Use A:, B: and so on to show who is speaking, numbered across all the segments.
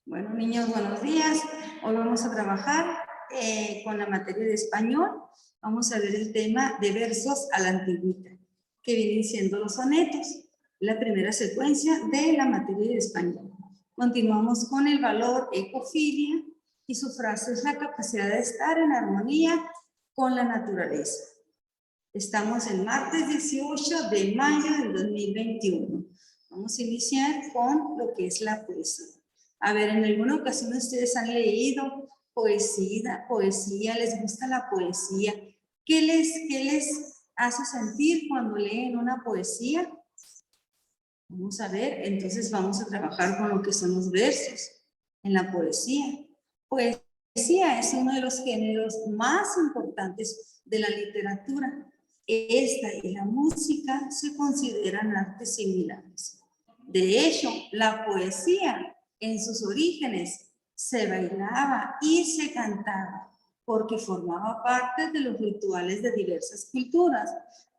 A: Bueno, niños, buenos días. Hoy vamos a trabajar con la materia de español. Vamos a ver el tema de versos a la antigüita, que vienen siendo los sonetos, la primera secuencia de la materia de español. Continuamos con el valor ecofilia y su frase es la capacidad de estar en armonía con la naturaleza. Estamos el martes 18 de mayo del 2021. Vamos a iniciar con lo que es la poesía. A ver, en alguna ocasión ustedes han leído poesía, les gusta la poesía. ¿Qué les hace sentir cuando leen una poesía? Vamos a ver, entonces vamos a trabajar con lo que son los versos en la poesía. Poesía es uno de los géneros más importantes de la literatura. Esta y la música se consideran artes similares. De hecho, la poesía en sus orígenes se bailaba y se cantaba porque formaba parte de los rituales de diversas culturas.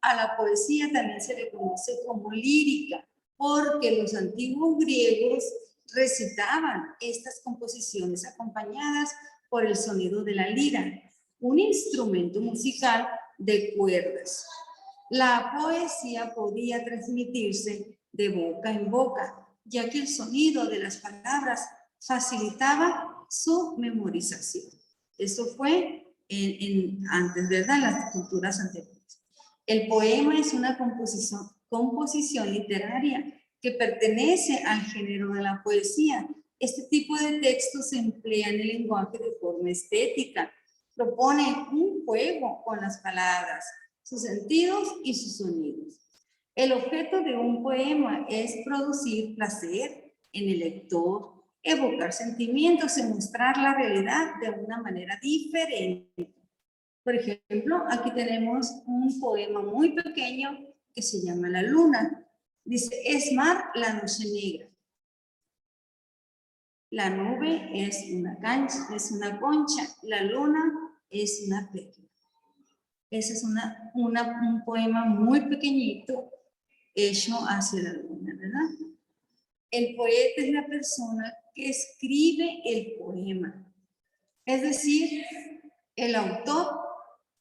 A: A la poesía también se le conoce como lírica porque los antiguos griegos recitaban estas composiciones acompañadas por el sonido de la lira, un instrumento musical de cuerdas. La poesía podía transmitirse de boca en boca, ya que el sonido de las palabras facilitaba su memorización. Eso fue antes, ¿verdad? En las culturas anteriores. El poema es una composición literaria que pertenece al género de la poesía. Este tipo de textos se emplea en el lenguaje de forma estética. Propone un juego con las palabras, sus sentidos y sus sonidos. El objeto de un poema es producir placer en el lector, evocar sentimientos y mostrar la realidad de una manera diferente. Por ejemplo, aquí tenemos un poema muy pequeño que se llama La Luna. Dice, es mar la noche negra. La nube es una concha. La luna es una perla. Ese es un poema muy pequeñito hecho hacia la luna, ¿verdad? El poeta es la persona que escribe el poema. Es decir, el autor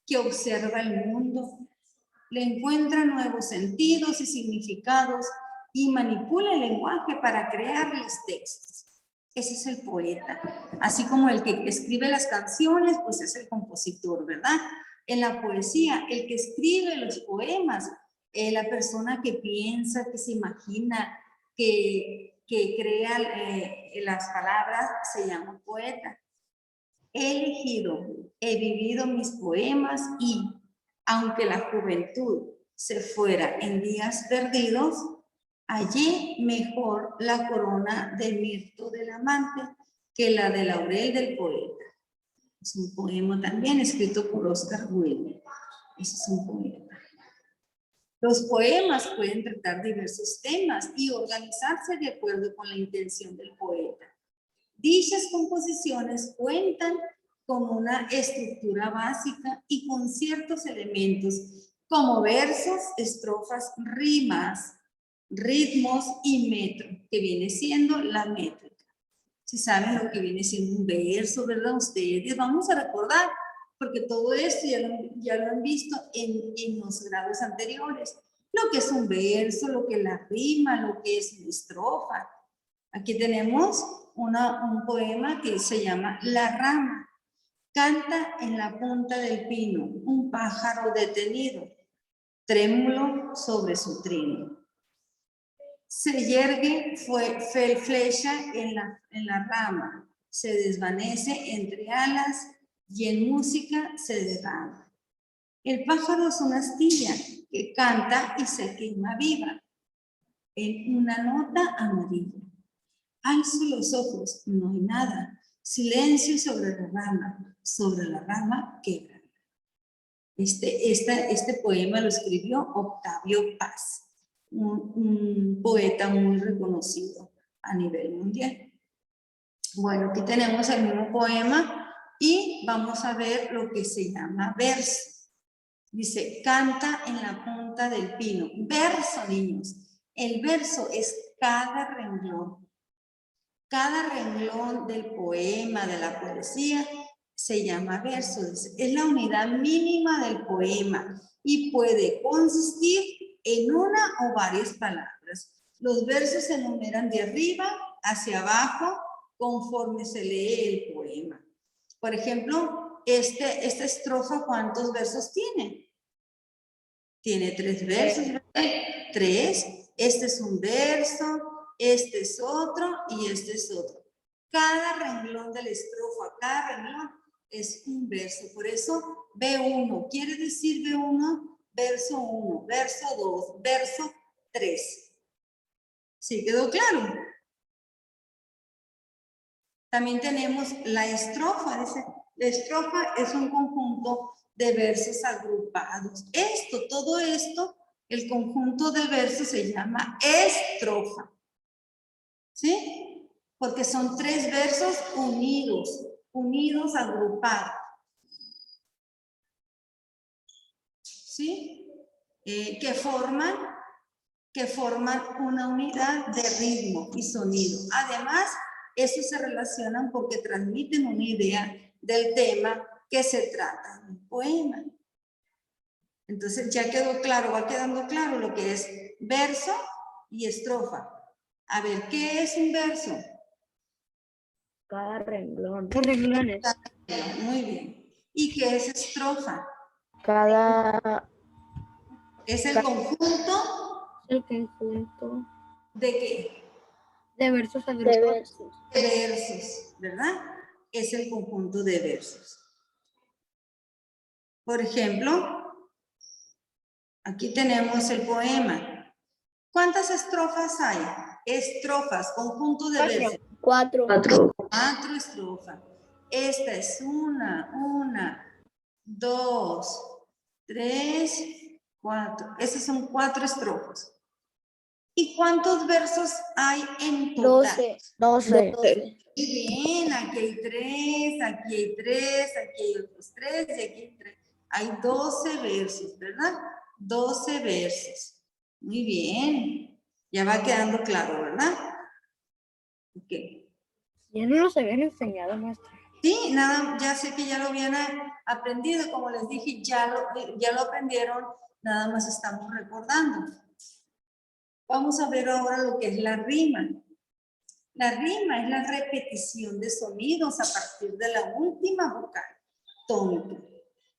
A: que observa el mundo, le encuentra nuevos sentidos y significados y manipula el lenguaje para crear los textos. Ese es el poeta. Así como el que escribe las canciones, pues es el compositor, ¿verdad? En la poesía, el que escribe los poemas, la persona que piensa, que se imagina, que crea las palabras, se llama poeta. He vivido mis poemas y, aunque la juventud se fuera en días perdidos, hallé mejor la corona de mirto del amante que la de laurel del poeta. Es un poema también escrito por Oscar Wilde. Ese es un poema. Los poemas pueden tratar diversos temas y organizarse de acuerdo con la intención del poeta. Dichas composiciones cuentan con una estructura básica y con ciertos elementos como versos, estrofas, rimas, ritmos y metro, que viene siendo la métrica. Si saben lo que viene siendo un verso, ¿verdad? Ustedes vamos a recordar, porque todo esto ya lo han visto en los grados anteriores. Lo que es un verso, lo que es la rima, lo que es una estrofa. Aquí tenemos un poema que se llama La Rama. Canta en la punta del pino un pájaro detenido, trémulo sobre su trino. Se yergue flecha en la rama, se desvanece entre alas y en música se derrama. El pájaro es una astilla que canta y se quema viva en una nota amarilla. Alzo los ojos, no hay nada. Silencio sobre la rama quebra. Este poema lo escribió Octavio Paz, un poeta muy reconocido a nivel mundial. Bueno, aquí tenemos el mismo poema y vamos a ver lo que se llama verso. Dice, canta en la punta del pino. Verso, niños. El verso es cada renglón. Cada renglón del poema, de la poesía, se llama verso. Es la unidad mínima del poema y puede consistir en una o varias palabras. Los versos se enumeran de arriba hacia abajo conforme se lee el poema. Por ejemplo, esta estrofa, ¿cuántos versos tiene? Tiene 3 versos, ¿verdad? 3. Este es un verso, este es otro y este es otro. Cada renglón de la estrofa, cada renglón es un verso. Por eso B1 quiere decir B1, verso 1, verso 2, verso 3. ¿Sí quedó claro? También tenemos la estrofa. La estrofa es un conjunto de versos agrupados. Todo esto, el conjunto de versos se llama estrofa. ¿Sí? Porque son 3 versos unidos, agrupados. ¿Sí? Que forman una unidad de ritmo y sonido. Además, estos se relacionan porque transmiten una idea del tema que se trata en un poema. Entonces ya quedó claro, va quedando claro lo que es verso y estrofa. A ver, ¿qué es un verso?
B: Cada renglón. Renglones.
A: Muy bien. ¿Y qué es estrofa? Es el conjunto.
B: El conjunto.
A: ¿De qué?
B: De versos agrupados.
A: De versos, ¿verdad? Es el conjunto de versos. Por ejemplo, aquí tenemos el poema. ¿Cuántas estrofas hay? Estrofas, conjunto de versos.
B: 4.
A: 4 estrofas. Esta es una, 2, 3, 4. Esas son 4 estrofas. ¿Y cuántos versos hay en total?
B: 12.
A: Muy bien, aquí hay 3, aquí hay 3, aquí hay otros 3 y aquí hay 3. Hay 12 versos, ¿verdad? 12 versos. Muy bien. Ya va quedando claro, ¿verdad? Ok.
B: Ya no nos habían enseñado, maestra.
A: Sí, nada, ya sé que ya lo habían aprendido, como les dije, ya lo aprendieron, nada más estamos recordando. Vamos a ver ahora lo que es la rima. La rima es la repetición de sonidos a partir de la última vocal tónica.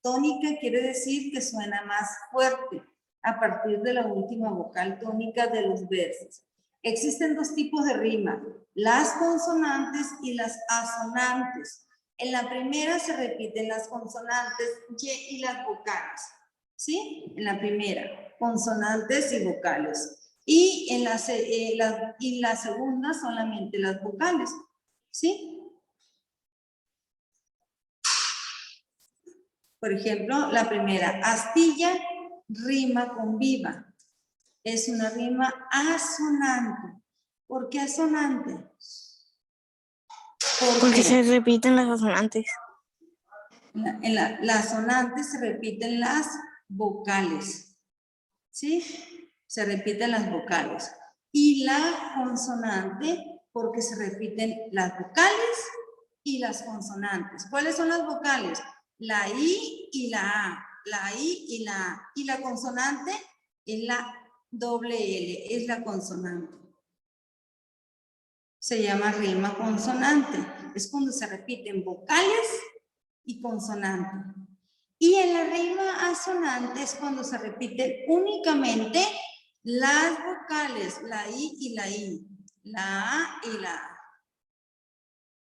A: Tónica quiere decir que suena más fuerte a partir de la última vocal tónica de los versos. Existen 2 tipos de rima, las consonantes y las asonantes. En la primera se repiten las consonantes y las vocales, ¿sí? En la primera, consonantes y vocales. Y en la segunda solamente las vocales, ¿sí? Por ejemplo, la primera, astilla, rima con viva. Es una rima asonante. ¿Por qué asonante?
B: Porque se repiten las asonantes.
A: En las asonantes se repiten las vocales, ¿sí? Se repiten las vocales. Y la consonante, porque se repiten las vocales y las consonantes. ¿Cuáles son las vocales? La I y la A. La I y la A. Y la consonante es la doble L, es la consonante. Se llama rima consonante. Es cuando se repiten vocales y consonantes. Y en la rima asonante es cuando se repiten únicamente las vocales, la I y la I, la A y la A.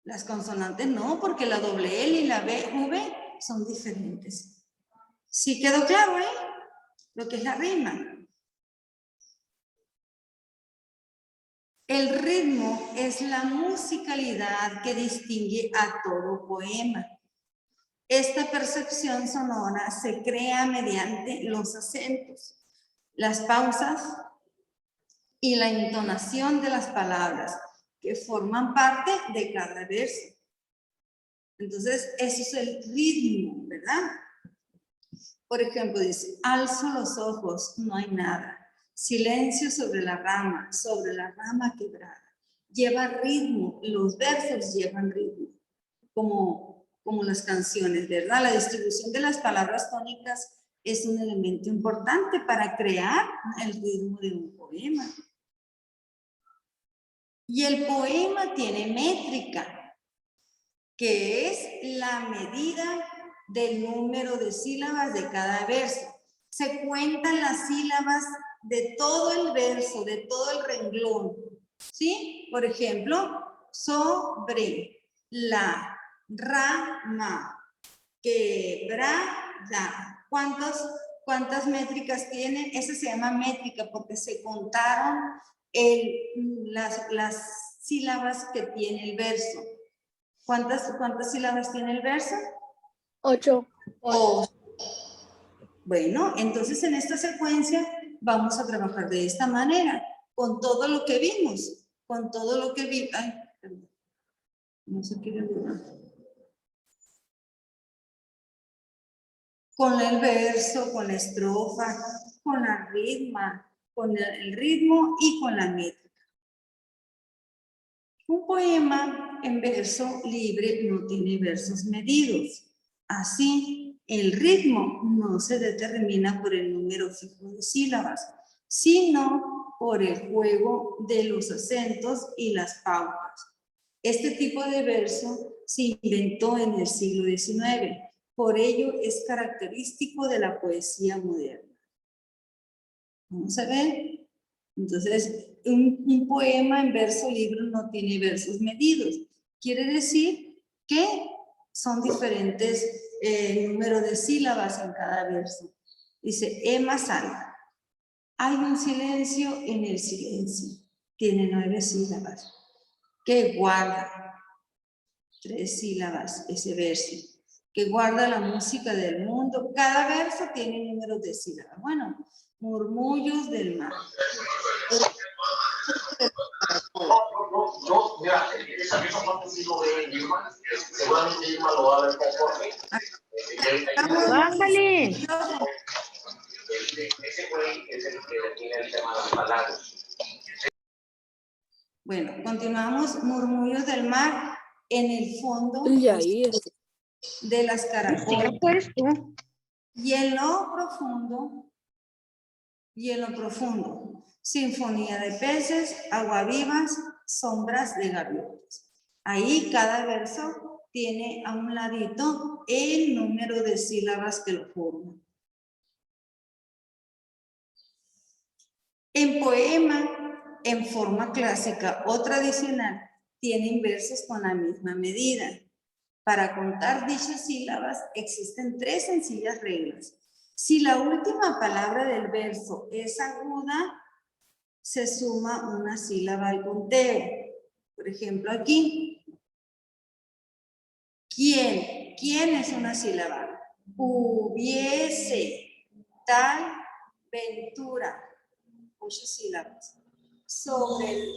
A: Las consonantes no, porque la doble L y la V son diferentes. ¿Sí quedó claro, lo que es la rima? El ritmo es la musicalidad que distingue a todo poema. Esta percepción sonora se crea mediante los acentos, las pausas y la entonación de las palabras que forman parte de cada verso. Entonces, eso es el ritmo, ¿verdad? Por ejemplo, dice, alzo los ojos, no hay nada. Silencio sobre la rama quebrada. lleva ritmo, los versos llevan ritmo, como las canciones, ¿verdad? La distribución de las palabras tónicas es un elemento importante para crear el ritmo de un poema. Y el poema tiene métrica, que es la medida del número de sílabas de cada verso. Se cuentan las sílabas de todo el verso, de todo el renglón, ¿sí? Por ejemplo, sobre, la, rama, quebrada. ¿Cuántas métricas tiene? Esa se llama métrica porque se contaron las sílabas que tiene el verso. ¿Cuántas sílabas tiene el verso?
B: 8.
A: Bueno, entonces en esta secuencia vamos a trabajar de esta manera, con todo lo que vimos, con todo lo que vimos. Ay, perdón. No sé qué le digo. Con el verso, con la estrofa, con la ritma, con el ritmo y con la métrica. Un poema en verso libre no tiene versos medidos. Así, el ritmo no se determina por el número fijo de sílabas, sino por el juego de los acentos y las pautas. Este tipo de verso se inventó en el siglo XIX. Por ello, es característico de la poesía moderna. Vamos a ver. Entonces, un poema en verso libre no tiene versos medidos. Quiere decir que son diferentes números de sílabas en cada verso. Dice, E más alta. Hay un silencio en el silencio. Tiene 9 sílabas. Que guarda 3 sílabas ese verso. Que guarda la música del mundo. Cada verso tiene números de sílabas. Bueno, murmullos del mar.
C: No, mira, esa parte sí lo ve en Irma, seguramente Irma lo va a ver conforme.
B: ¡Bájale!
C: Ese güey es el que define el tema de las palabras.
A: Bueno, continuamos. Murmullos del mar en el fondo de las caracolas. Y en lo profundo, sinfonía de peces, aguavivas, sombras de gaviotas. Ahí cada verso tiene a un ladito el número de sílabas que lo forman. En poema, en forma clásica o tradicional, tienen versos con la misma medida. Para contar dichas sílabas existen 3 sencillas reglas. Si la última palabra del verso es aguda, se suma una sílaba al conteo. Por ejemplo, aquí. ¿Quién? ¿Quién es una sílaba? Hubiese, tal, ventura. 8 sílabas. Sobre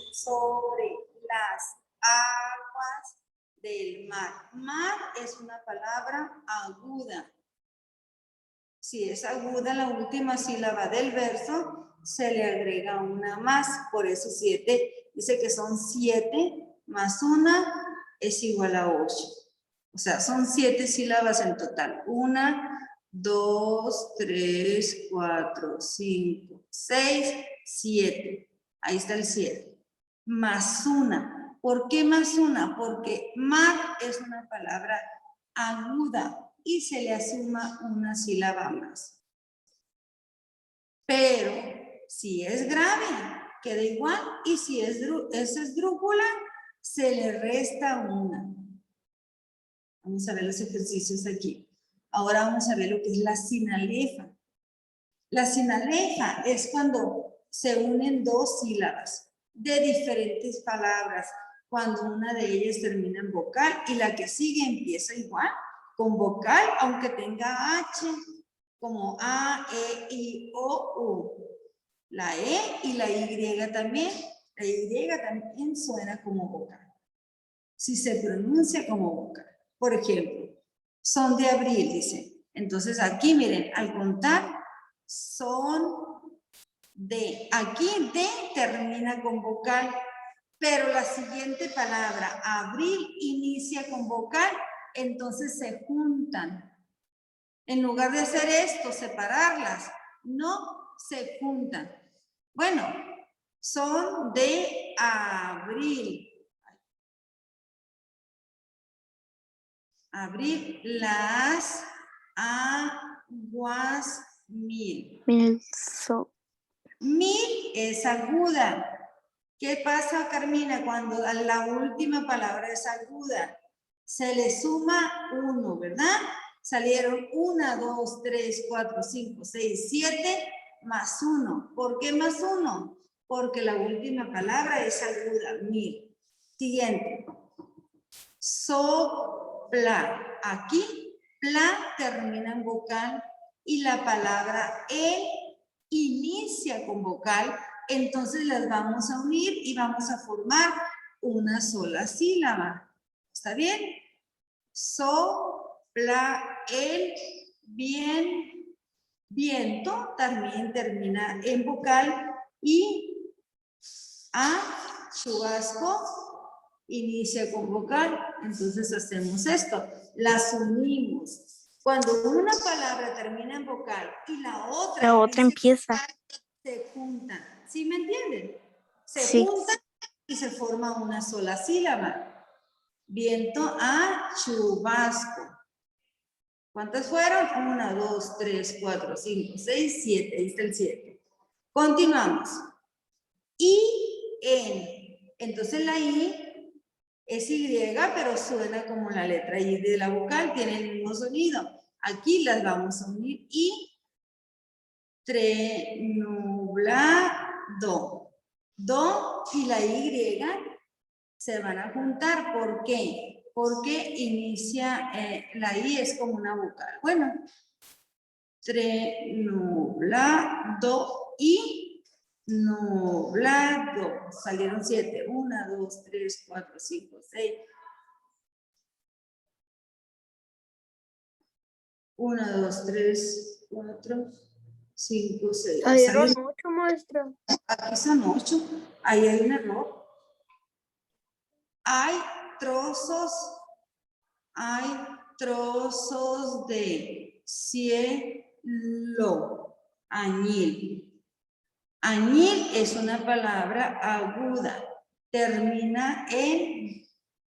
A: las aguas del mar. Mar es una palabra aguda. Si es aguda la última sílaba del verso, se le agrega una más. Por eso 7, dice que son 7 más 1 es igual a 8. O sea, son 7 sílabas en total. 1, 2, 3, 4, 5, 6, 7. Ahí está el 7. Más 1. ¿Por qué más 1? Porque mar es una palabra aguda y se le asuma una sílaba más. Pero si es grave, queda igual. Y si es esdrújula, se le resta una. Vamos a ver los ejercicios aquí. Ahora vamos a ver lo que es la sinalefa. La sinalefa es cuando se unen 2 sílabas de diferentes palabras, cuando una de ellas termina en vocal y la que sigue empieza igual, con vocal, aunque tenga H, como A, E, I, O, U. La E y la Y también suena como vocal. Si se pronuncia como vocal. Por ejemplo, son de abril, dice. Entonces aquí, miren, al contar, son de. Aquí de termina con vocal. Pero la siguiente palabra, abril, inicia con vocal, entonces se juntan. En lugar de hacer esto, separarlas, no se juntan. Bueno, son de abril. Abril, las aguas mil.
B: Mil.
A: Mil es aguda. ¿Qué pasa, Carmina, cuando la última palabra es aguda? Se le suma 1, ¿verdad? Salieron 1, 2, 3, 4, 5, 6, 7, más 1. ¿Por qué más 1? Porque la última palabra es aguda, mil. Siguiente. Sopla. Aquí, pla termina en vocal y la palabra el inicia con vocal. Entonces las vamos a unir y vamos a formar una sola sílaba. ¿Está bien? Sopla el viento también termina en vocal y a chubasco inicia con vocal. Entonces hacemos esto, las unimos. Cuando una palabra termina en vocal y la otra
B: empieza.
A: Se juntan. ¿Sí me entienden? Se
B: Sí.
A: juntan y se forma una sola sílaba. Viento a chubasco. ¿Cuántas fueron? 1, 2, 3, 4, 5, 6, 7. Ahí está el 7. Continuamos. I, N. Entonces la I es Y, pero suena como la letra I de la vocal. Tiene el mismo sonido. Aquí las vamos a unir. I, nublado. Do y la Y se van a juntar. ¿Por qué? Porque inicia, la I es como una vocal. Bueno, nublado y nublado. Salieron 7. 1, 2, 3, 4, 5, 6. 1, 2, 3, 4, 5, 6.
B: Ahí eran 8, maestra.
A: Aquí son 8. Ahí hay un error. Hay trozos de cielo. Añil. Añil es una palabra aguda. Termina en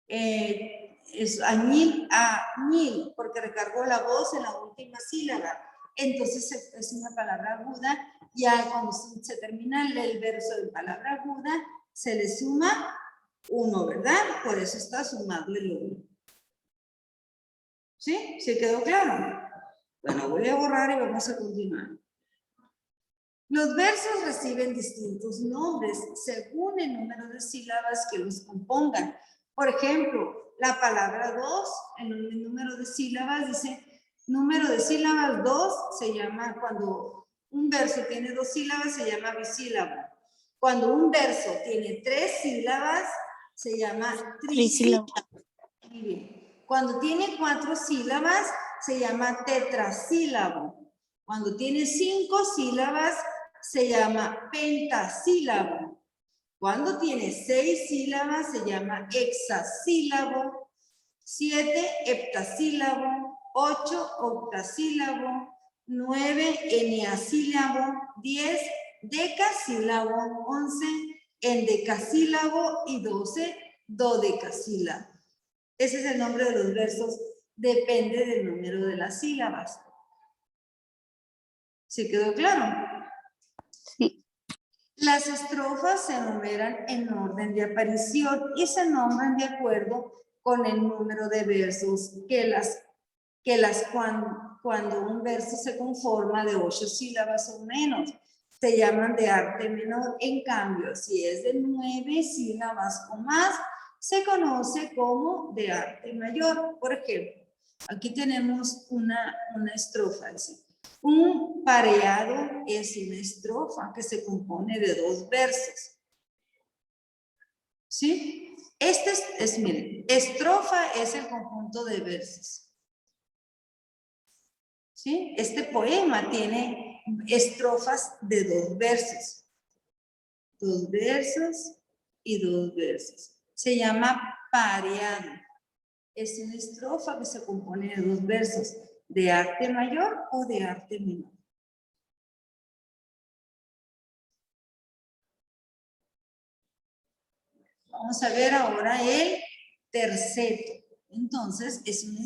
A: es añil, añil, porque recargó la voz en la última sílaba. Entonces es una palabra aguda. Ya cuando se termina el verso de palabra aguda, se le suma 1, ¿verdad? Por eso está sumado el 1. ¿Sí? ¿Se quedó claro? Bueno, voy a borrar y vamos a continuar. Los versos reciben distintos nombres según el número de sílabas que los compongan. Por ejemplo, la palabra 2, en el número de sílabas, dice, número de sílabas 2 se llama, cuando un verso tiene 2 sílabas, se llama bisílabo. Cuando un verso tiene 3 sílabas, se llama trisílabo. Muy bien. Cuando tiene 4 sílabas, se llama tetrasílabo. Cuando tiene 5 sílabas, se llama pentasílabo. Cuando tiene 6 sílabas, se llama hexasílabo. 7, heptasílabo. 8, octasílabo. 9, eneasílabo. 10, decasílabo. 11, endecasílabo. Y 12, dodecasílabo. Ese es el nombre de los versos. Depende del número de las sílabas. ¿Se quedó claro?
B: Sí.
A: Las estrofas se enumeran en orden de aparición y se nombran de acuerdo con el número de versos cuando un verso se conforma de 8 sílabas o menos, se llaman de arte menor. En cambio, si es de 9 sílabas o más, se conoce como de arte mayor. Por ejemplo, aquí tenemos una estrofa, así. Un pareado es una estrofa que se compone de 2 versos. ¿Sí? Miren, estrofa es el conjunto de versos. ¿Sí? Este poema tiene estrofas de 2 versos. 2 versos y 2 versos. Se llama pareado. Es una estrofa que se compone de 2 versos, de arte mayor o de arte menor. Vamos a ver ahora el terceto. Entonces, es una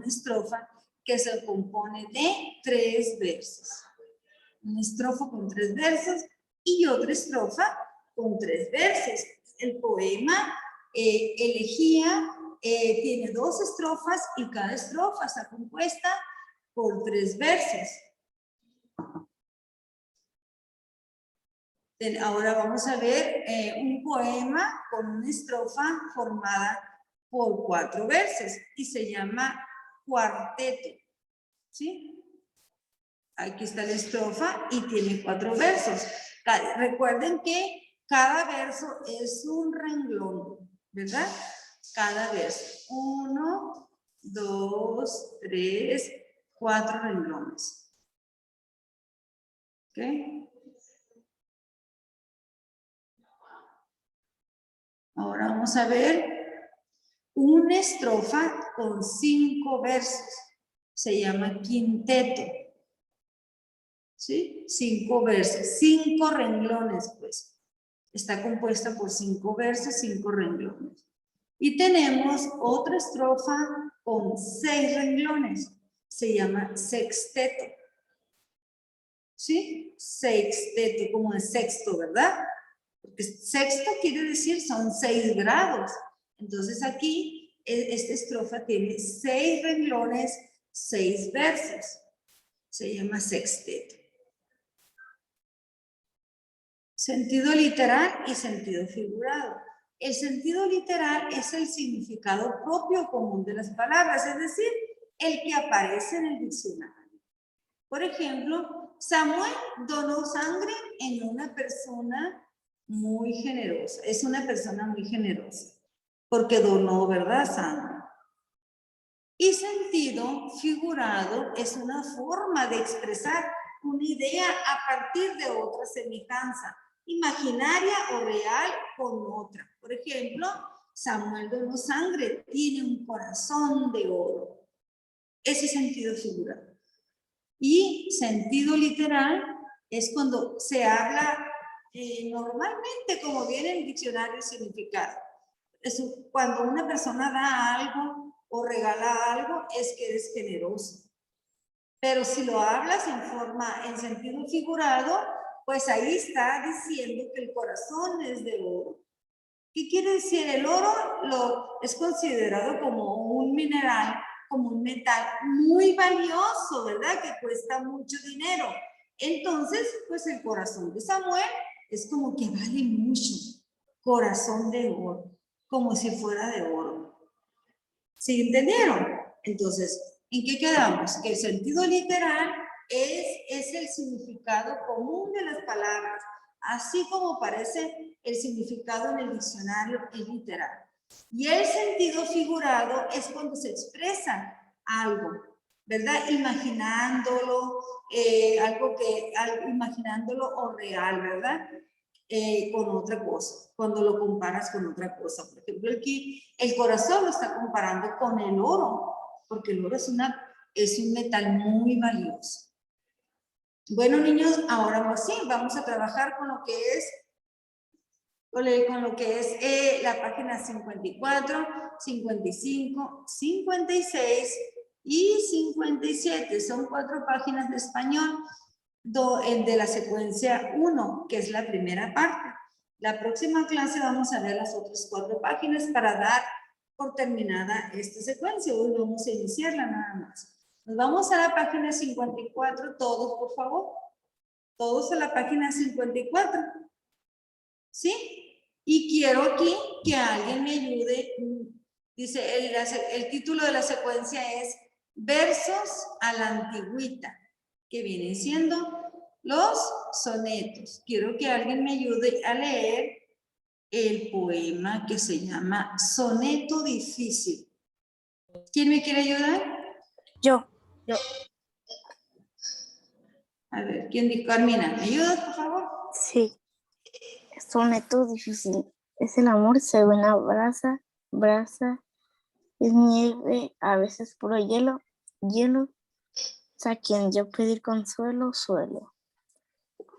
A: estrofa que se compone de 3 versos. Una estrofa con 3 versos y otra estrofa con 3 versos. El poema tiene 2 estrofas y cada estrofa está compuesta por 3 versos. Ahora vamos a ver un poema con una estrofa formada por 4 versos y se llama cuarteto. ¿Sí? Aquí está la estrofa y tiene 4 versos. Recuerden que cada verso es un renglón, ¿verdad? Cada verso. 1, 2, 3, 4 renglones. ¿Ok? Ahora vamos a ver una estrofa con 5 versos. Se llama quinteto. ¿Sí? 5 versos, 5 renglones, pues. Está compuesta por 5 versos, 5 renglones. Y tenemos otra estrofa con 6 renglones. Se llama sexteto. ¿Sí? Sexteto, como de sexto, ¿verdad? Porque sexto quiere decir son 6 grados. Entonces aquí esta estrofa tiene 6 renglones, 6 versos. Se llama sexteto. Sentido literal y sentido figurado. El sentido literal es el significado propio común de las palabras, es decir, el que aparece en el diccionario. Por ejemplo, Samuel donó sangre en una persona muy generosa. Es una persona muy generosa, porque donó, ¿verdad? Sangre. Y sentido figurado es una forma de expresar una idea a partir de otra semejanza, imaginaria o real con otra. Por ejemplo, Samuel donó sangre, tiene un corazón de oro. Ese sentido figurado. Y sentido literal es cuando se habla normalmente como viene en el diccionario el significado. Es cuando una persona da algo o regala algo, es que eres generoso. Pero si lo hablas en sentido figurado, pues ahí está diciendo que el corazón es de oro. ¿Qué quiere decir? El oro es considerado como un mineral, como un metal muy valioso, ¿verdad? Que cuesta mucho dinero. Entonces, pues el corazón de Samuel es como que vale mucho. Corazón de oro, como si fuera de oro. ¿Sí entendieron? Entonces, ¿en qué quedamos? Que el sentido literal es el significado común de las palabras, así como aparece el significado en el diccionario es literal. Y el sentido figurado es cuando se expresa algo, ¿verdad? Imaginándolo, imaginándolo o real, ¿verdad? Con otra cosa, cuando lo comparas con otra cosa. Por ejemplo, aquí el corazón lo está comparando con el oro, porque el oro es un metal muy valioso. Bueno, niños, ahora sí, vamos a trabajar con lo que es la página 54, 55, 56 y 57. Son 4 páginas de español de la secuencia 1, que es la primera parte. La próxima clase vamos a ver las otras 4 páginas para dar por terminada esta secuencia. Hoy vamos a iniciarla nada más. Nos vamos a la página 54, todos por favor. Todos a la página 54. ¿Sí? Y quiero aquí que alguien me ayude. Dice, el título de la secuencia es Versos a la Antigüita, que vienen siendo los sonetos. Quiero que alguien me ayude a leer el poema que se llama Soneto Difícil. ¿Quién me quiere ayudar?
B: Yo.
A: A ver, ¿quién dijo? Carmina, ¿me ayudas, por favor?
B: Sí. Soneto difícil. Es el amor, se ve una brasa, es nieve, a veces puro hielo, a quien yo pedir consuelo, suelo.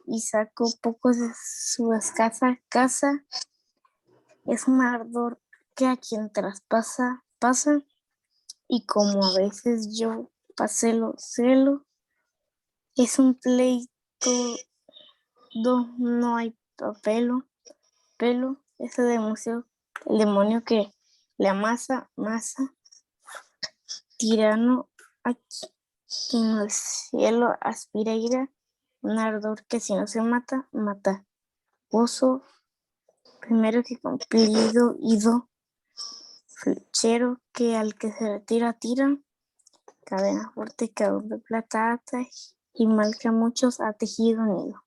B: Y saco pocos de su escasa casa, es un ardor que a quien traspasa, pasa, y como a veces yo pasé lo celo, es un pleito, no hay pelo, ese el demonio que le masa, tirano a quien el cielo aspira ira, un ardor que si no se mata, mata. Gozo, primero que cumplido, ido, flechero que al que se retira, tira, cadena fuerte que aún de plata ata, y mal que a muchos ha tejido nido.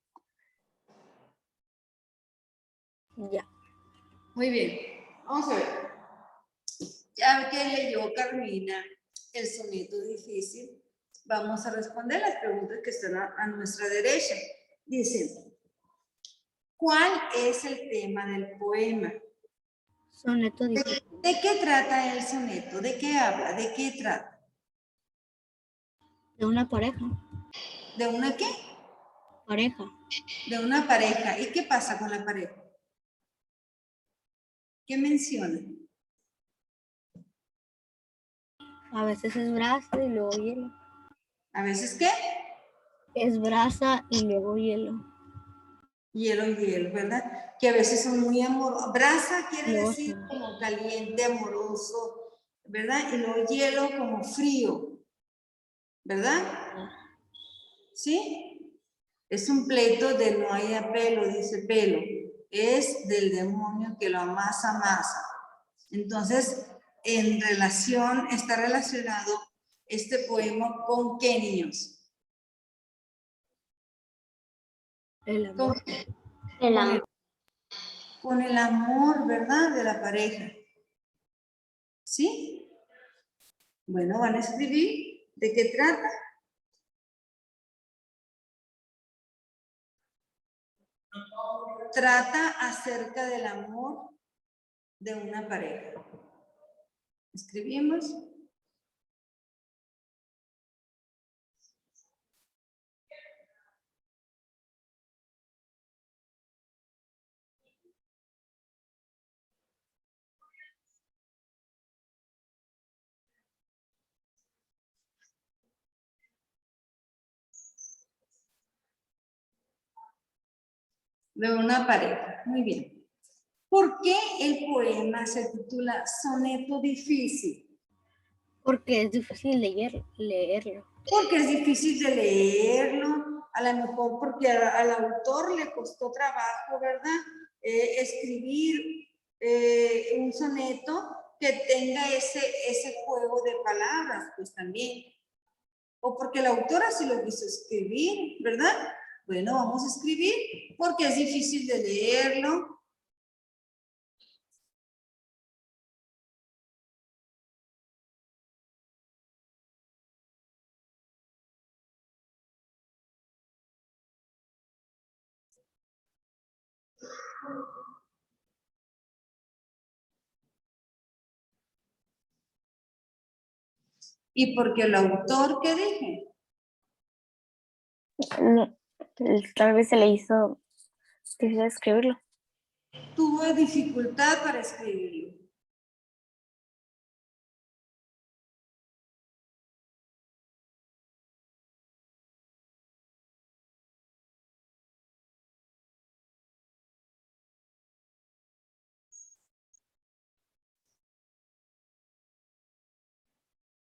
B: Ya.
A: Muy bien, vamos a ver. Ya que leyó Carmina el soneto difícil, vamos a responder las preguntas que están a nuestra derecha. Dicen, ¿cuál es el tema del poema?
B: Soneto difícil.
A: ¿De qué trata el soneto? ¿De qué habla? ¿De qué trata?
B: De una pareja.
A: ¿De una qué?
B: Pareja.
A: De una pareja. ¿Y qué pasa con la pareja? ¿Qué menciona?
B: A veces es brasa y luego hielo.
A: ¿A veces qué?
B: Es brasa y luego hielo.
A: Hielo, ¿verdad? Que a veces son muy amorosos. Brasa quiere
B: Luego
A: decir
B: sí.
A: como caliente, amoroso, ¿verdad? Y luego hielo como frío, ¿verdad? ¿Sí? Es un pleito de no hay apelo, dice Pelo. Es del demonio que lo amasa. Entonces, está relacionado este poema con qué, niños?
B: El amor. El amor.
A: Con el amor, ¿verdad? De la pareja. ¿Sí? Bueno, van a escribir de qué trata. Trata acerca del amor de una pareja. Escribimos. De una pareja. Muy bien. ¿Por qué el poema se titula Soneto difícil?
B: Porque es difícil leerlo.
A: Porque es difícil de leerlo, a lo mejor porque al autor le costó trabajo, ¿verdad? Escribir un soneto que tenga ese juego de palabras, pues también. O porque la autora sí lo quiso escribir, ¿verdad? Bueno, vamos a escribir porque es difícil de leerlo. Y porque el autor, ¿qué dije?
B: Tal vez se le hizo difícil escribirlo.
A: Tuvo dificultad para escribirlo.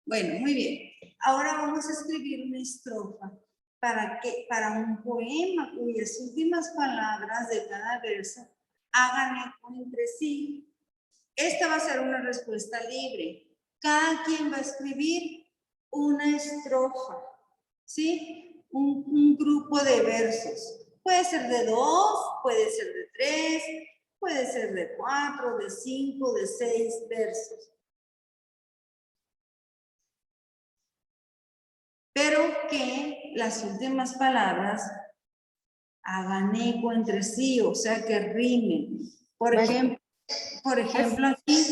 A: Bueno, muy bien. Ahora vamos a escribir una estrofa para un poema cuyas últimas palabras de cada verso hagan eco entre sí. Esta va a ser una respuesta libre. Cada quien va a escribir una estrofa, ¿sí? Un grupo de versos. Puede ser de 2, puede ser de 3, puede ser de 4, de 5, de 6 versos. Pero que las últimas palabras hagan eco entre sí, o sea, que rimen. Por ejemplo, Por ejemplo, aquí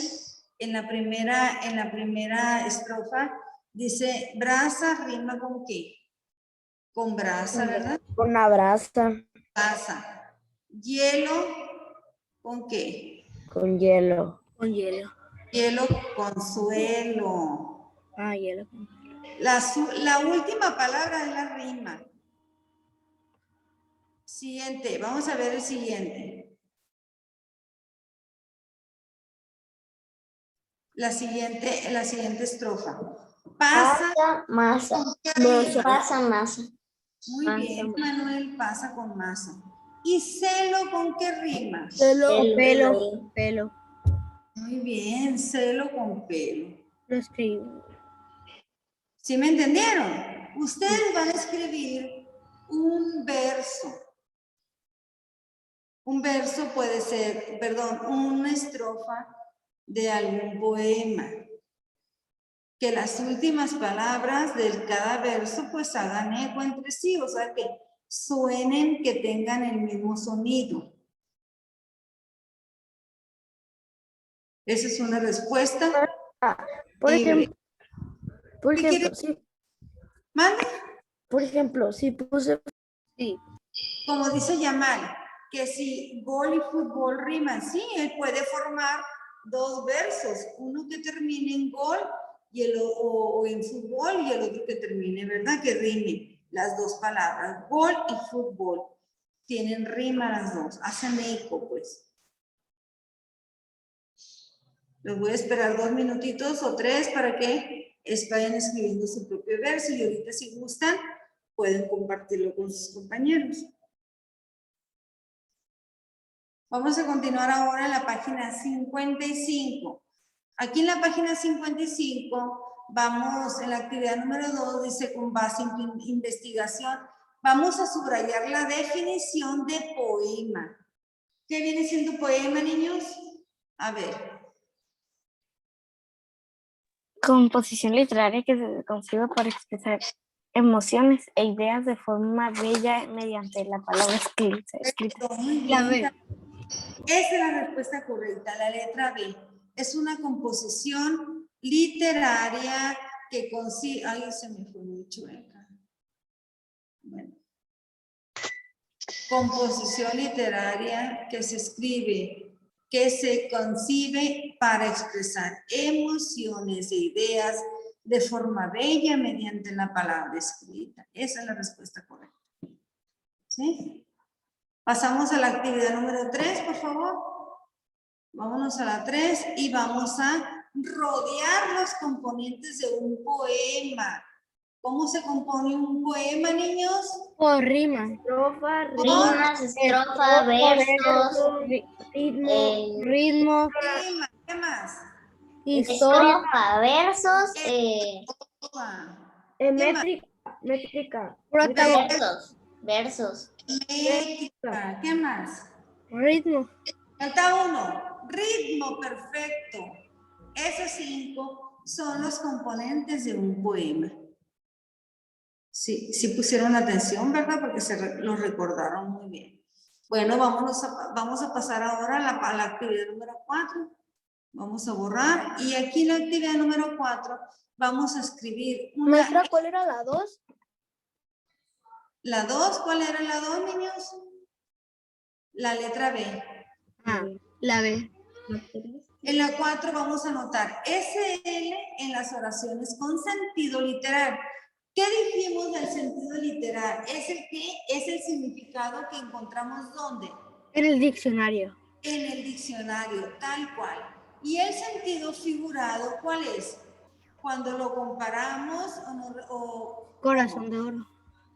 A: en la primera estrofa dice brasa rima con qué? Con brasa, ¿verdad?
B: Con la brasa.
A: Brasa. Hielo, ¿con qué?
B: Con hielo. Con hielo.
A: Hielo con suelo.
B: Ah, hielo.
A: La última palabra es la rima. Siguiente, vamos a ver el siguiente. La siguiente estrofa. Pasa
B: masa. Pasa masa.
A: Muy
B: Masa,
A: bien,
B: masa.
A: Manuel, pasa con masa. ¿Y celo con qué rima?
B: Pelo.
A: Muy bien, celo con pelo.
B: Lo escribo.
A: ¿Sí me entendieron? Ustedes van a escribir un verso. Un verso puede ser, perdón, una estrofa de algún poema. Que las últimas palabras de cada verso pues hagan eco entre sí, o sea que suenen, que tengan el mismo sonido. Esa es una respuesta.
B: Por
A: libre.
B: ejemplo, sí.
A: ¿Mande?
B: Por ejemplo, si puse. Sí.
A: Como dice Yamal, que si gol y fútbol riman, sí, él puede formar dos versos, uno que termine en gol o en fútbol y el otro que termine, ¿verdad? Que rime las dos palabras, gol y fútbol. Tienen rima las dos, hacen eco, pues. Les voy a esperar 2 minutitos o 3 para que vayan escribiendo su propio verso y ahorita si gustan pueden compartirlo con sus compañeros. Vamos a continuar ahora en la página 55. Aquí en la página 55 vamos, en la actividad número 2, dice con base en tu investigación, vamos a subrayar la definición de poema. ¿Qué viene siendo poema, niños? A ver.
B: Composición literaria que se concibe para expresar emociones e ideas de forma bella mediante la palabra escrita.
A: Muy bien. La B. Esa es la respuesta correcta, la letra B. Es una composición literaria que consigue... Ay, se me fue mucho acá. Bueno. Composición literaria que se escribe, que se concibe para expresar emociones e ideas de forma bella mediante la palabra escrita. Esa es la respuesta correcta. ¿Sí? Pasamos a la actividad número 3, por favor. Vámonos a la 3 y vamos a rodear los componentes de un poema. ¿Cómo se compone un poema, niños?
B: Por rima.
D: Rimas, estrofa, versos,
B: Ritmo.
A: Rima, ¿qué más?
B: Historia.
D: estrofa, versos,
B: Métrica.
D: versos.
A: Métrica, ¿qué más?
B: Ritmo.
A: Falta uno, ritmo perfecto. Esos 5 son los componentes de un poema. Sí, sí pusieron atención, ¿verdad? Porque los recordaron muy bien. Bueno, vamos a pasar ahora a la actividad número 4. Vamos a borrar. Y aquí en la actividad número 4 vamos a escribir una...
B: Maestra, ¿cuál era la 2?
A: ¿La 2? ¿Cuál era la 2, niños? La letra B.
B: La B.
A: En la 4 vamos a anotar SL en las oraciones con sentido literal. ¿Qué dijimos del sentido literal? ¿Es el qué? Es el significado que encontramos ¿dónde?
B: En el diccionario.
A: En el diccionario, tal cual. ¿Y el sentido figurado cuál es? Cuando lo comparamos
B: Corazón de oro.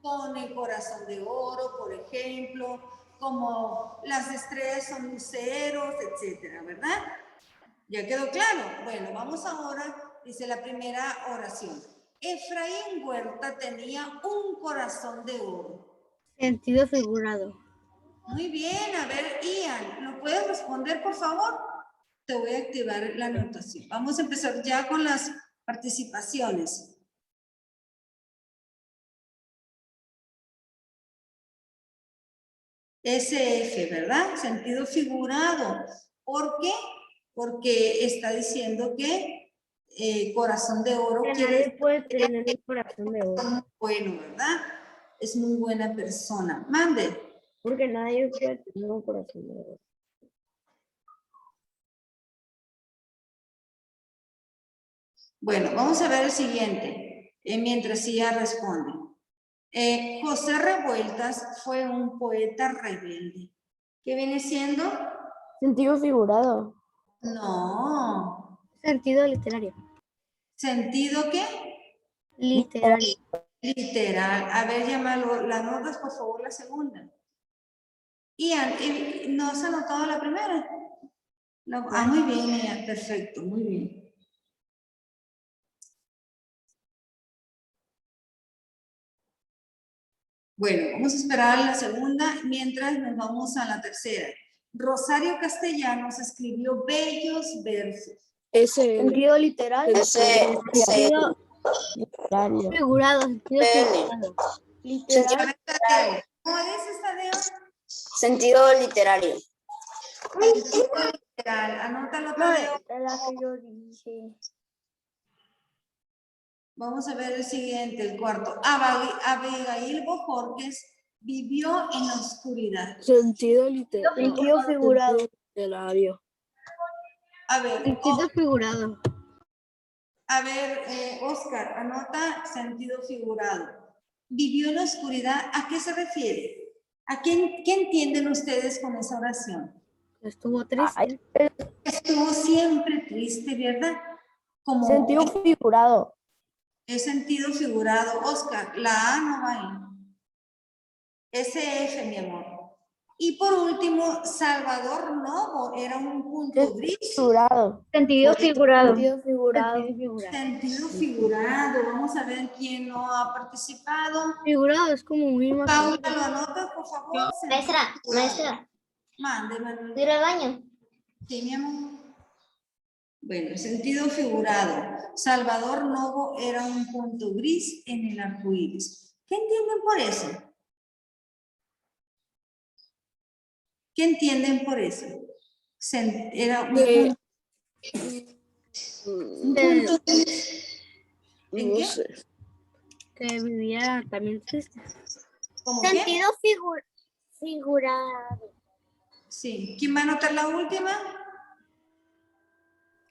A: Con el corazón de oro, por ejemplo, como las estrellas son luceros, etcétera, ¿verdad? ¿Ya quedó claro? Bueno, vamos ahora, dice la primera oración. Efraín Huerta tenía un corazón de oro.
B: Sentido figurado.
A: Muy bien, a ver, Ian, ¿lo puedes responder, por favor? Te voy a activar la anotación. Vamos a empezar ya con las participaciones. SF, ¿verdad? Sentido figurado. ¿Por qué? porque está diciendo que corazón de oro
E: Que
A: quiere
E: nadie
A: decir
E: puede tener el corazón de oro.
A: que es muy bueno, ¿verdad? Es muy buena persona. Mande.
E: Porque nadie puede tener un corazón de oro.
A: Bueno, vamos a ver el siguiente, mientras ella responde. José Revueltas fue un poeta rebelde. ¿Qué viene siendo?
E: Sentido figurado.
A: No.
E: Sentido literario.
A: ¿Sentido qué?
E: Literario.
A: Literal. A ver, llámalo, las notas, por favor, la segunda. Ian, ¿no has anotado la primera? No, muy bien, Ian, perfecto, muy bien. Bueno, vamos a esperar a la segunda mientras nos vamos a la tercera. Rosario Castellanos escribió bellos versos.
E: Sentido literal.
D: Sentido
E: literario. Figurado. Sentido figurado. Literal.
A: ¿Cómo dices, Tadeo?
D: Sentido literario.
A: Sentido literal. Anótalo, Tadeo.
E: La que yo dije.
A: Vamos a ver el siguiente, el cuarto. Abigail Bojorquez vivió en la oscuridad.
E: Sentido literario. Sentido figurado. Literario.
A: A ver,
E: Sentido figurado.
A: a ver, Oscar, anota sentido figurado. Vivió en la oscuridad, ¿a qué se refiere? ¿Qué entienden ustedes con esa oración?
E: Estuvo triste.
A: Estuvo siempre triste, ¿verdad? Como
E: Sentido figurado.
A: es sentido figurado. Oscar, la A no va ahí. SF, mi amor. Y por último, Salvador Novo era un punto gris.
E: Figurado. Sentido figurado. Sentido figurado.
A: Sentido figurado. Vamos a ver quién no ha participado.
E: Figurado es como muy más.
A: Paula, lo anota, por favor.
D: Maestra.
A: Mande, Manuel.
D: ¿Ir al baño?
A: Sí, mi amor. Bueno, sentido figurado. Salvador Novo era un punto gris en el arco iris. ¿Qué entienden por eso? ¿Qué entienden por eso? Era un punto. ¿En qué?
E: Que vivía también triste.
A: ¿Cómo qué?
D: Sentido figurado.
A: Sí. ¿Quién va a anotar la última?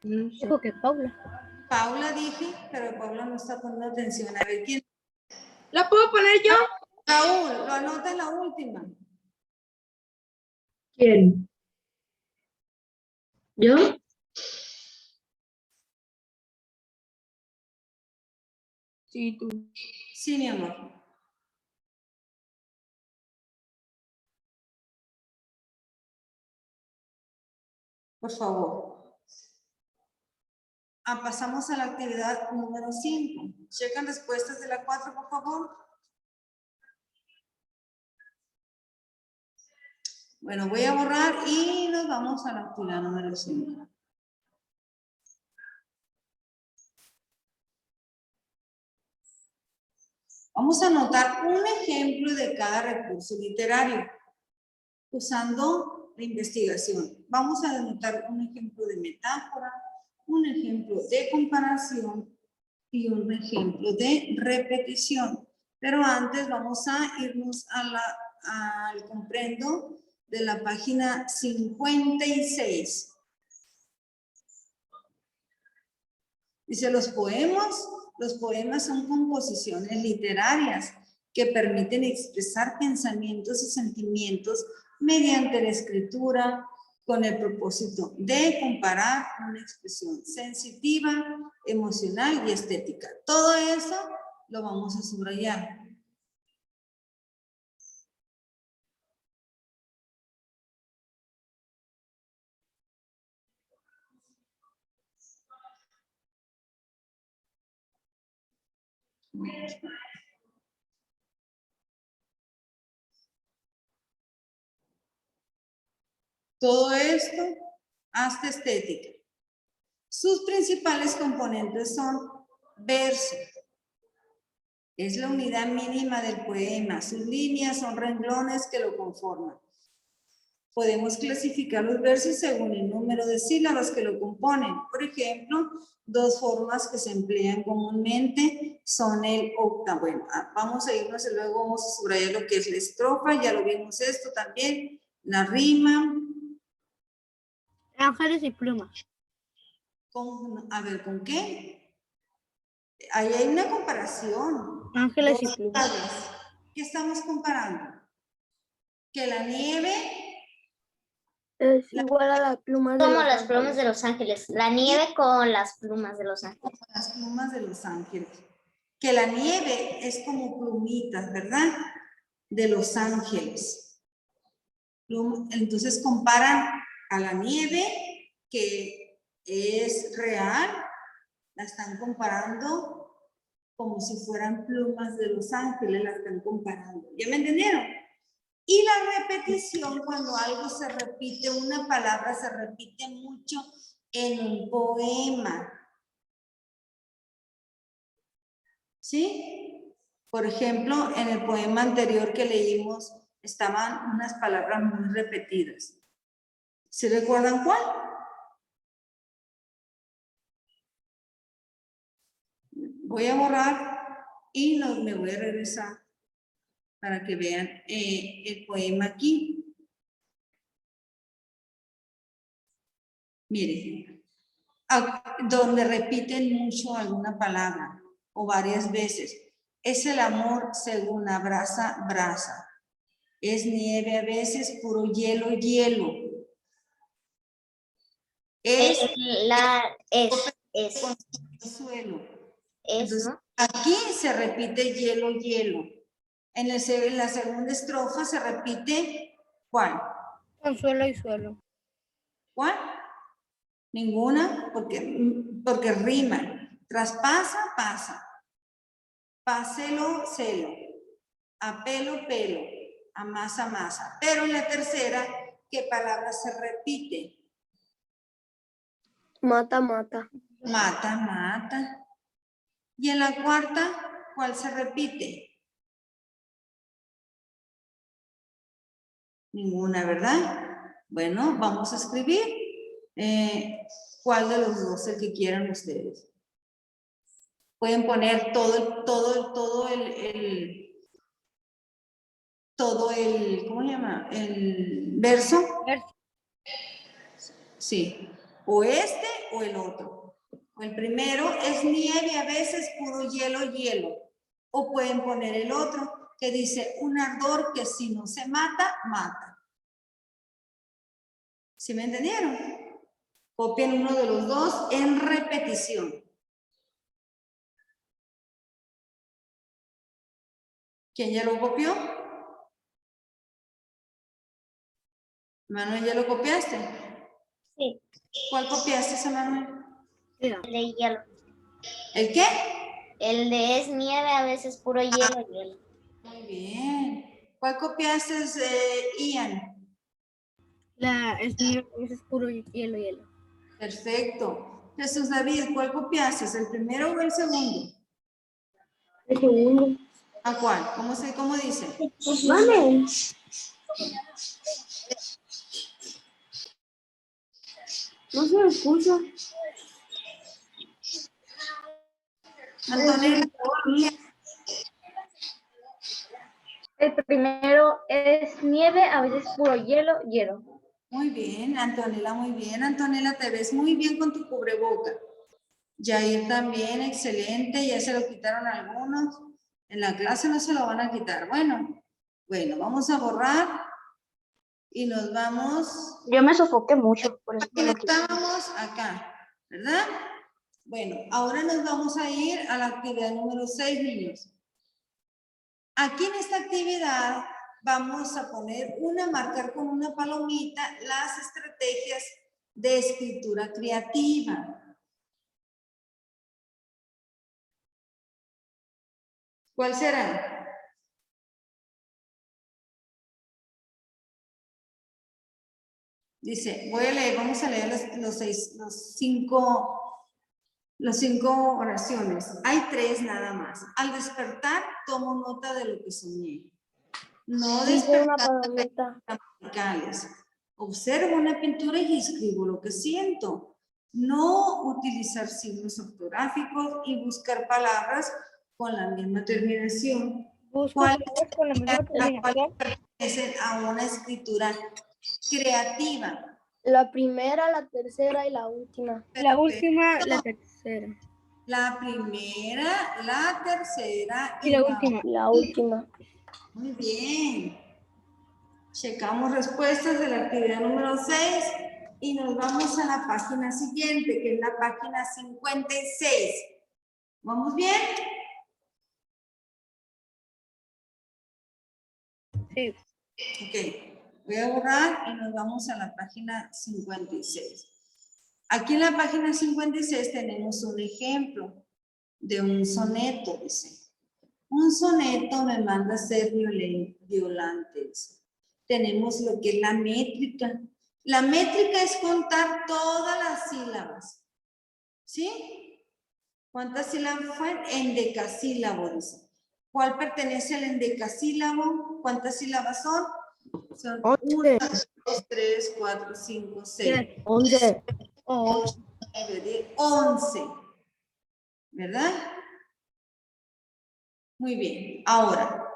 E: Dijo que Paula.
A: Paula dije, pero Paula no está poniendo atención. A ver, ¿quién?
E: ¿La puedo poner yo?
A: Raúl, lo anota en la última.
E: ¿Quién? ¿Yo? Sí, tú.
A: Sí, mi amor. Por favor. Pasamos a la actividad número 5. Checan respuestas de la 4, por favor. Bueno, voy a borrar y nos vamos a la actividad número 5. Vamos a anotar un ejemplo de cada recurso literario usando la investigación. Vamos a anotar un ejemplo de metáfora, un ejemplo de comparación y un ejemplo de repetición. Pero antes vamos a irnos al comprendo de la página 56. Dice, los poemas son composiciones literarias que permiten expresar pensamientos y sentimientos mediante la escritura con el propósito de comparar una expresión sensitiva, emocional y estética. Todo eso lo vamos a subrayar. Todo esto hasta estética. Sus principales componentes son versos. Es la unidad mínima del poema. Sus líneas son renglones que lo conforman. Podemos clasificar los versos según el número de sílabas que lo componen. Por ejemplo, dos formas que se emplean comúnmente son el octavo. Bueno, vamos a irnos y luego vamos a subrayar lo que es la estrofa. Ya lo vimos esto también. La rima.
E: Ángeles y plumas.
A: A ver, ¿con qué? Ahí hay una comparación.
E: Ángeles y
A: Dos
E: plumas.
A: tablas. ¿Qué estamos comparando? Que la nieve...
E: Es igual a las plumas de
D: Como
E: los
D: las plumas
E: ángeles.
D: de los ángeles. La nieve con las plumas de los ángeles.
A: Las plumas de los ángeles. Que la nieve es como plumitas, ¿verdad? De los ángeles. Entonces comparan a la nieve, que es real, la están comparando como si fueran plumas de los ángeles, la están comparando. ¿Ya me entendieron? Y la repetición, cuando algo se repite, una palabra se repite mucho en un poema. ¿Sí? Por ejemplo, en el poema anterior que leímos estaban unas palabras muy repetidas. ¿Se recuerdan cuál? Voy a borrar y me voy a regresar para que vean el poema aquí. Miren, donde repiten mucho alguna palabra o varias veces. Es el amor según abraza, brasa. Es nieve a veces, puro hielo, hielo. Es suelo. Entonces,
D: ¿no?
A: aquí se repite hielo, hielo. En la segunda estrofa se repite, ¿cuál?
E: Consuelo y suelo.
A: ¿Cuál? Ninguna, porque rima. Traspasa, pasa. Páselo, celo. Apelo, pelo. Amasa, masa. Pero en la tercera, ¿qué palabra se repite?
E: Mata, mata.
A: Mata, mata. Y en la cuarta, ¿cuál se repite? Ninguna, ¿verdad? Bueno, vamos a escribir cuál de los dos, el que quieran ustedes. Pueden poner todo el, ¿cómo se llama? El verso. Sí, o este o el otro. O el primero es nieve, a veces puro hielo, hielo. O pueden poner el otro que dice un ardor que si no se mata, mata. ¿Sí me entendieron? Copien uno de los dos en repetición. ¿Quién ya lo copió? Manuel, ¿ya lo copiaste?
D: Sí.
A: ¿Cuál copiaste, Manuel?
D: El de hielo.
A: ¿El qué?
D: El de es nieve, a veces puro hielo, hielo.
A: Muy bien. ¿Cuál copiaste, Ian?
E: Es nieve, es puro hielo, hielo.
A: Perfecto. Jesús David, ¿cuál copiaste? ¿El primero o el segundo?
E: El segundo.
A: ¿A cuál? ¿Cómo dice?
E: Vale. No se me escucha.
A: Antonella.
F: El primero es nieve, a veces puro hielo, hielo.
A: Muy bien, Antonella, muy bien. Antonella, te ves muy bien con tu cubreboca. Yair también, excelente. Ya se lo quitaron algunos. En la clase no se lo van a quitar. Bueno, vamos a borrar y nos vamos.
F: Yo me sofoqué mucho. Por eso
A: Estábamos acá, ¿verdad? Bueno, ahora nos vamos a ir a la actividad número 6, niños. Aquí en esta actividad vamos a marcar con una palomita las estrategias de escritura creativa. ¿Cuál será? Dice, vamos a leer las cinco oraciones. Hay 3 nada más. Al despertar, tomo nota de lo que soñé. No
E: Dice una
A: despertar
E: palomita.
A: gramaticales. Observo una pintura y escribo lo que siento. No utilizar signos ortográficos y buscar palabras con la misma terminación.
E: Busco
A: ¿Cuál
E: palabras con la misma terminación.
A: pertenecen a una escritura creativa?
E: La primera, la tercera y la última. La última, la tercera.
A: La primera, la tercera
E: Y la última. La última.
A: Muy bien. Checamos respuestas de la actividad número 6 y nos vamos a la página siguiente, que es la página 56. ¿Vamos bien?
E: Sí.
A: Ok. Voy a borrar y nos vamos a la página 56. Aquí en la página 56 tenemos un ejemplo de un soneto, dice. Un soneto me manda a ser violante. Dice. Tenemos lo que es la métrica. La métrica es contar todas las sílabas. ¿Sí? ¿Cuántas sílabas fue? Endecasílabo, dice. ¿Cuál pertenece al endecasílabo? ¿Cuántas sílabas son? Son 1, 2, 3, 4, 5, 6.
E: 11.
A: 8, 9, 10, 11. ¿Verdad? Muy bien. Ahora,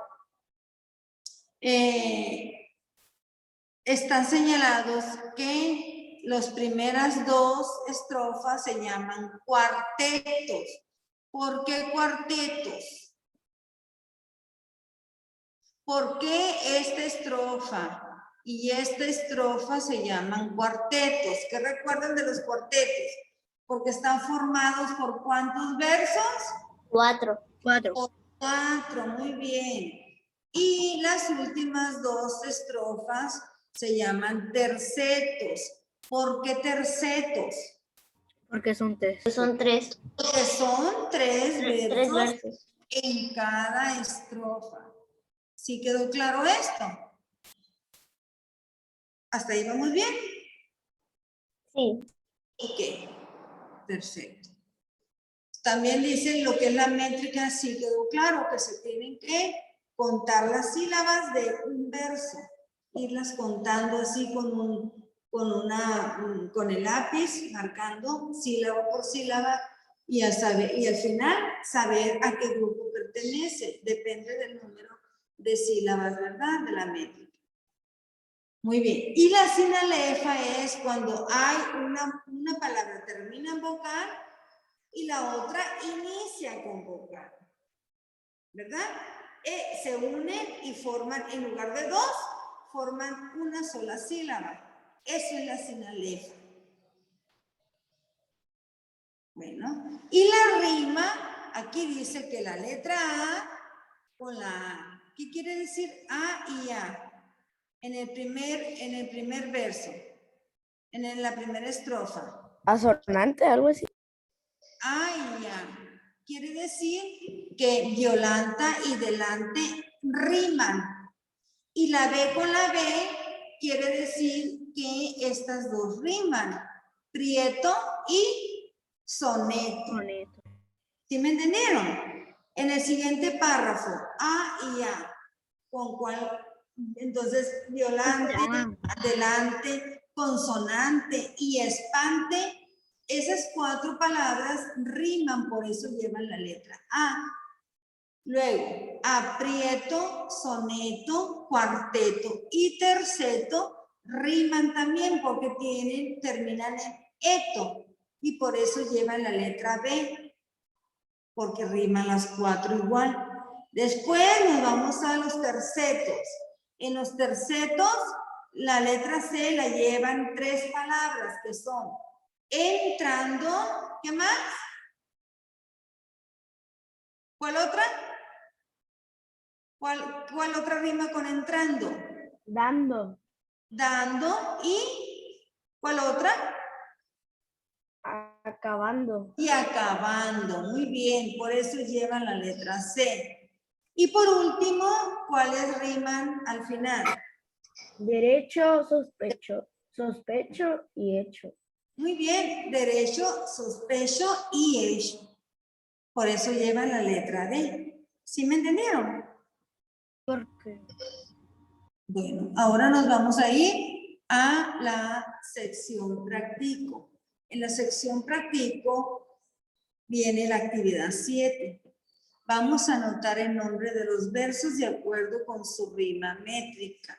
A: están señalados que las primeras dos estrofas se llaman cuartetos. ¿Por qué cuartetos? ¿Por qué esta estrofa y esta estrofa se llaman cuartetos? ¿Qué recuerdan de los cuartetos? Porque están formados por ¿cuántos versos?
D: 4.
E: 4.
A: 4, muy bien. Y las últimas dos estrofas se llaman tercetos. ¿Por qué tercetos?
E: Porque son 3.
D: Son 3.
A: Porque son 3
D: 3
A: versos
D: versos.
A: en cada estrofa. ¿Sí quedó claro esto? ¿Hasta ahí vamos bien?
D: Sí.
A: Ok, perfecto. También dicen lo que es la métrica, sí quedó claro, que se tienen que contar las sílabas de un verso, irlas contando así con el lápiz, marcando sílaba por sílaba y al final saber a qué grupo pertenece, depende del número de sílabas, ¿verdad? De la métrica. Muy bien. Y la sinalefa es cuando hay una palabra termina en vocal y la otra inicia con vocal, ¿verdad? Se unen y forman, en lugar de dos, forman una sola sílaba. Eso es la sinalefa. Bueno, y la rima, aquí dice que la letra A con la A. ¿Qué quiere decir A y A? En el primer verso, la primera estrofa.
E: Asonante, algo así.
A: A y A. Quiere decir que Violanta y delante riman. Y la B con la B quiere decir que estas dos riman. Prieto y soneto. ¿Sí me entendieron? En el siguiente párrafo, A y A. ¿Con cuál? Entonces, violante, adelante, consonante y espante. Esas 4 palabras riman, por eso llevan la letra A. Luego, aprieto, soneto, cuarteto y terceto riman también porque terminan en eto y por eso llevan la letra B, porque riman las 4 igual. Después nos vamos a los tercetos. En los tercetos, la letra C la llevan 3 palabras que son entrando, ¿qué más? ¿Cuál otra? ¿Cuál otra rima con entrando?
E: Dando.
A: Dando y ¿cuál otra?
E: Acabando.
A: Y acabando. Muy bien, por eso llevan la letra C. Y por último, ¿cuáles riman al final?
E: Derecho, sospecho. Sospecho y hecho.
A: Muy bien, derecho, sospecho y hecho. Por eso llevan la letra D. ¿Sí me entendieron?
E: ¿Por qué?
A: Bueno, ahora nos vamos a ir a la sección practico. En la sección practico viene la actividad 7. Vamos a anotar el nombre de los versos de acuerdo con su rima métrica.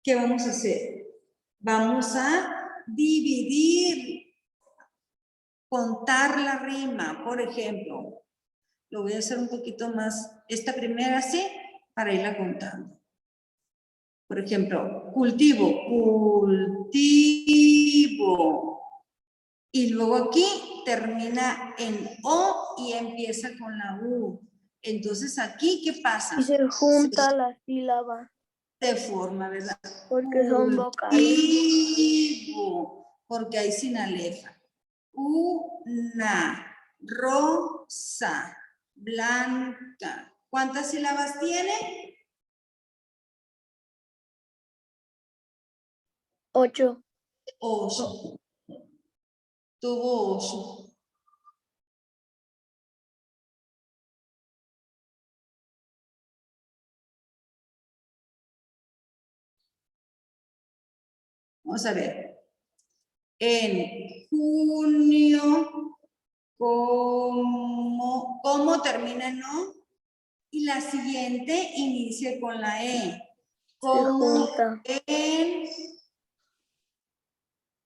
A: ¿Qué vamos a hacer? Vamos a dividir, contar la rima. Por ejemplo, lo voy a hacer un poquito más, esta primera sí, para irla contando. Por ejemplo, cultivo, cultivo. Y luego aquí termina en O y empieza con la U. Entonces aquí, ¿qué pasa?
E: Y se junta la sílaba.
A: De forma, ¿verdad?
E: Porque son vocales.
A: Cultivo, porque hay sinalefa. Una rosa blanca. ¿Cuántas sílabas tiene?
E: 8.
A: 8. Tuvo 8. Vamos a ver. En junio, ¿cómo termina en O? Y la siguiente inicia con la E. Como en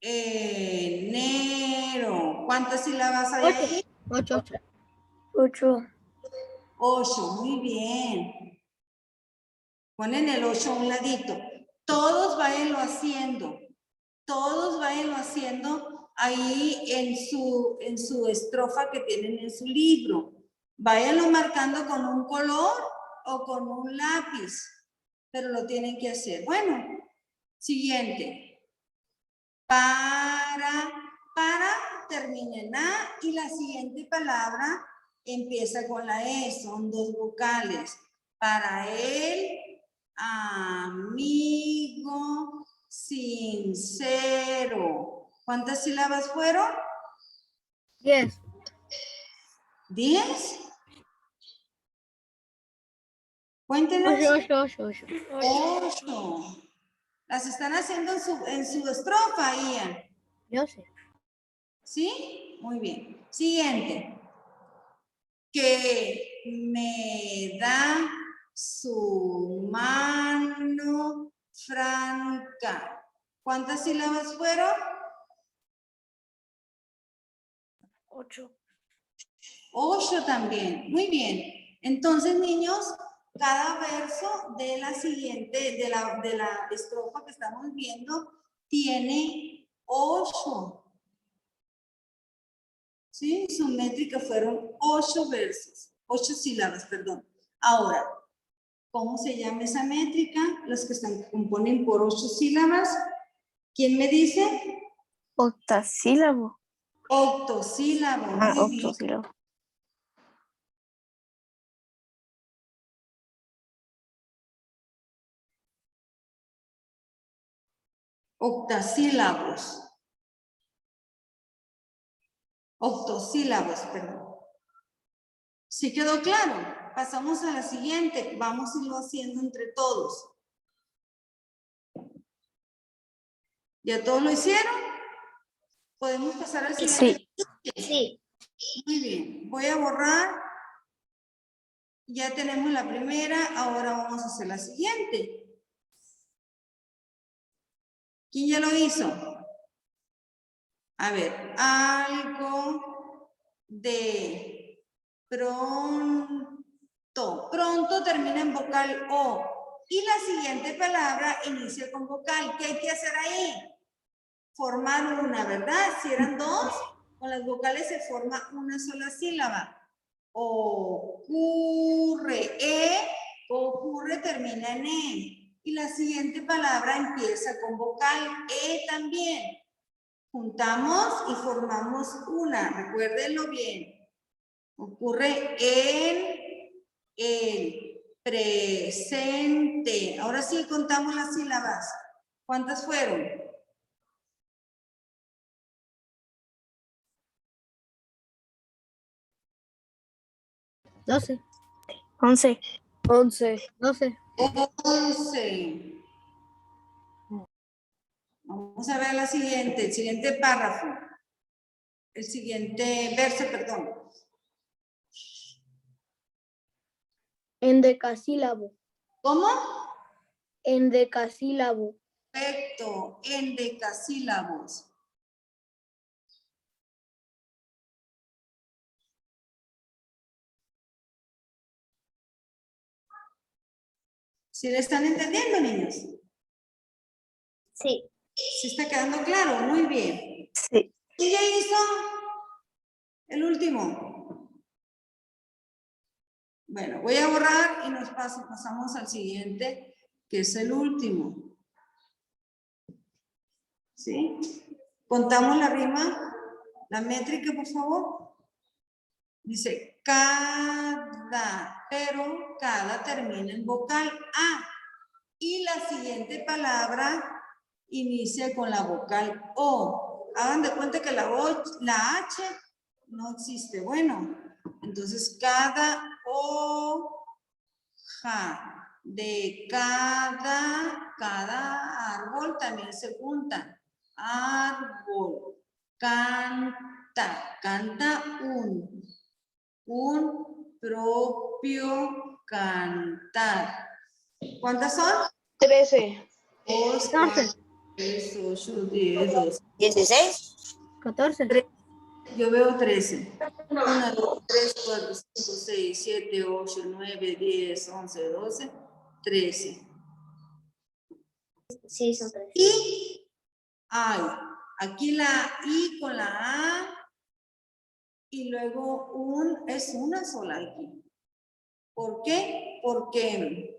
A: enero. ¿Cuántas sílabas hay ahí?
E: 8.
A: 8, muy bien. Ponen el 8 a un ladito. Todos váyanlo haciendo. Todos váyanlo haciendo ahí en su estrofa que tienen en su libro. Váyanlo marcando con un color o con un lápiz, pero lo tienen que hacer. Bueno, siguiente. Para termina en A y la siguiente palabra empieza con la E, son 2 vocales. Para el amigo sincero. ¿Cuántas sílabas fueron?
E: 10.
A: 10. Cuéntenos.
E: 8.
A: 8. Las están haciendo en su estrofa, Ian.
E: Yo sé.
A: ¿Sí? Muy bien. Siguiente. Que me da su mano franca. ¿Cuántas sílabas fueron?
E: 8.
A: 8 también. Muy bien. Entonces, niños, cada verso de la siguiente, de la estrofa que estamos viendo, tiene 8. ¿Sí? Su métrica fueron 8 versos, 8 sílabas, perdón. Ahora, ¿cómo se llama esa métrica? Los que componen por 8 sílabas. ¿Quién me dice?
B: Octasílabo.
A: Octosílabo. Muy bien.
B: Octosílabo.
A: Octasílabos. Octosílabos, perdón. ¿Sí quedó claro? Pasamos a la siguiente. Vamos a irlo haciendo entre todos. ¿Ya todos lo hicieron? ¿Podemos pasar al siguiente?
D: Sí.
A: Muy bien. Voy a borrar. Ya tenemos la primera. Ahora vamos a hacer la siguiente. ¿Quién ya lo hizo? A ver. Algo de pronto. Pronto termina en vocal O. Y la siguiente palabra inicia con vocal. ¿Qué hay que hacer ahí? Formar una, ¿verdad? Si eran 2, con las vocales se forma una sola sílaba. Ocurre. Ocurre termina en E. Y la siguiente palabra empieza con vocal E también. Juntamos y formamos una. Recuérdenlo bien. Ocurre en el presente. Ahora sí contamos las sílabas. ¿Cuántas fueron?
E: 12.
B: 11.
E: 11. 12.
A: 11. Vamos a ver la siguiente, el siguiente párrafo. El siguiente verso, perdón.
E: Endecasílabo.
A: ¿Cómo?
E: Endecasílabo.
A: Perfecto, endecasílabos. ¿Sí le están entendiendo, niños?
D: Sí.
A: ¿Sí está quedando claro? Muy bien.
B: Sí.
A: ¿Y ya hizo el último? Bueno, voy a borrar y nos pasamos al siguiente, que es el último. ¿Sí? Contamos la rima, la métrica, por favor. Dice cada, pero cada termina en vocal A. Y la siguiente palabra inicia con la vocal O. Hagan de cuenta que la H no existe. Bueno, entonces cada hoja de cada árbol también se junta. Árbol, canta un propio cantar. ¿Cuántas son?
F: 13.
A: 2, 4, 3, 8, 10, 12.
E: 16. 14.
A: Yo veo 13. 1, 2, 3, 4, 5, 6, 7, 8, 9, 10, 11, 12, 13.
D: Sí, son 3.
A: Y hay aquí la I con la A y luego es una sola aquí. ¿Por qué? Porque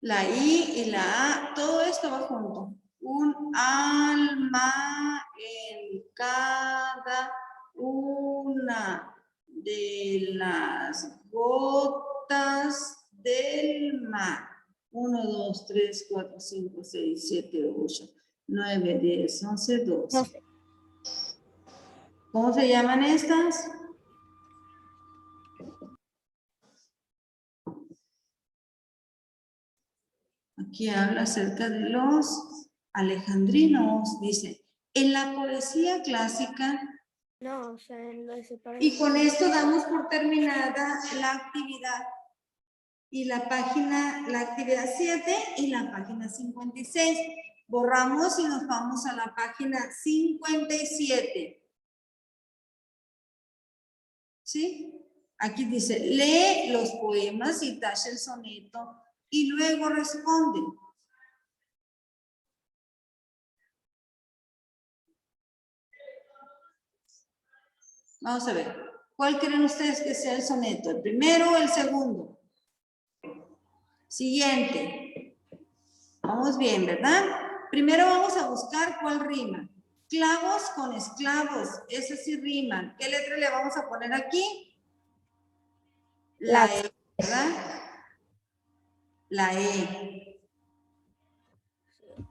A: la I y la A, todo esto va junto. Un alma en cada una de las gotas del mar. 1, 2, 3, 4, 5, 6, 7, 8, 9, 10, 11, 12. ¿Cómo se llaman estas? Aquí habla acerca de los alejandrinos, dice, en la poesía clásica.
E: No, o sea, lo separé.
A: Y con esto damos por terminada la actividad y la actividad 7 y la página 56. Borramos y nos vamos a la página 57. ¿Sí? Aquí dice, lee los poemas y tacha el soneto y luego responde. Vamos a ver, ¿cuál creen ustedes que sea el soneto? ¿El primero o el segundo? Siguiente. Vamos bien, ¿verdad? Primero vamos a buscar cuál rima. Clavos con esclavos, ese sí riman. ¿Qué letra le vamos a poner aquí? La E, ¿verdad? La E.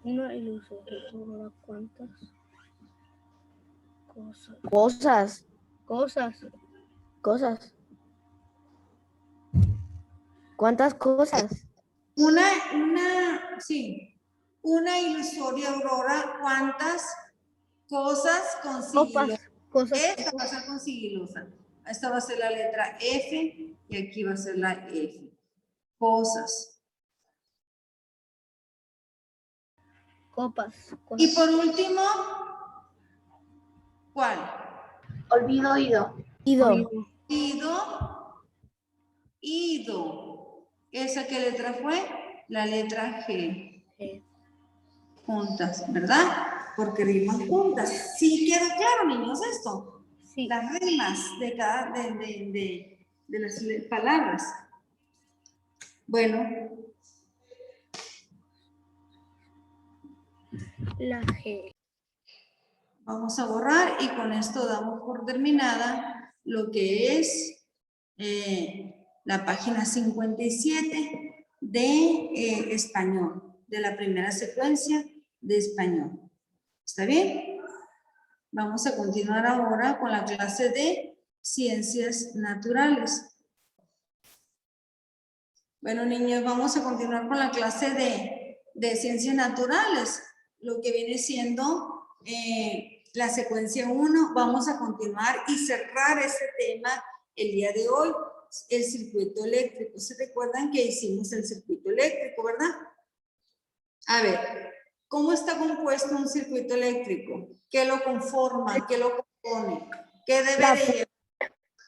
E: Una ilusoria, ¿cuántas cosas? ¿Cuántas cosas?
A: Una ilusoria aurora, ¿cuántas cosas con sigilosa? Esta va a ser con sigilosa. Esta va a ser la letra F y aquí va a ser la F. Cosas.
E: Copas.
A: Y por último, ¿cuál?
F: Olvido, oído.
A: Ido. ¿Esa qué letra fue? La letra G. Juntas, ¿verdad? Porque riman juntas. ¿Sí queda claro, niños, esto?
E: Sí.
A: Las rimas de cada de las palabras. Bueno.
E: La G.
A: Vamos a borrar y con esto damos por terminada lo que es la página 57 de español, de la primera secuencia de español. ¿Está bien? Vamos a continuar ahora con la clase de ciencias naturales. Bueno, niños, vamos a continuar con la clase de ciencias naturales, lo que viene siendo la secuencia 1. Vamos a continuar y cerrar este tema el día de hoy, el circuito eléctrico. ¿Se recuerdan que hicimos el circuito eléctrico, verdad? A ver, ¿cómo está compuesto un circuito eléctrico? ¿Qué lo conforma? ¿Qué lo compone? ¿Qué debe de llevar?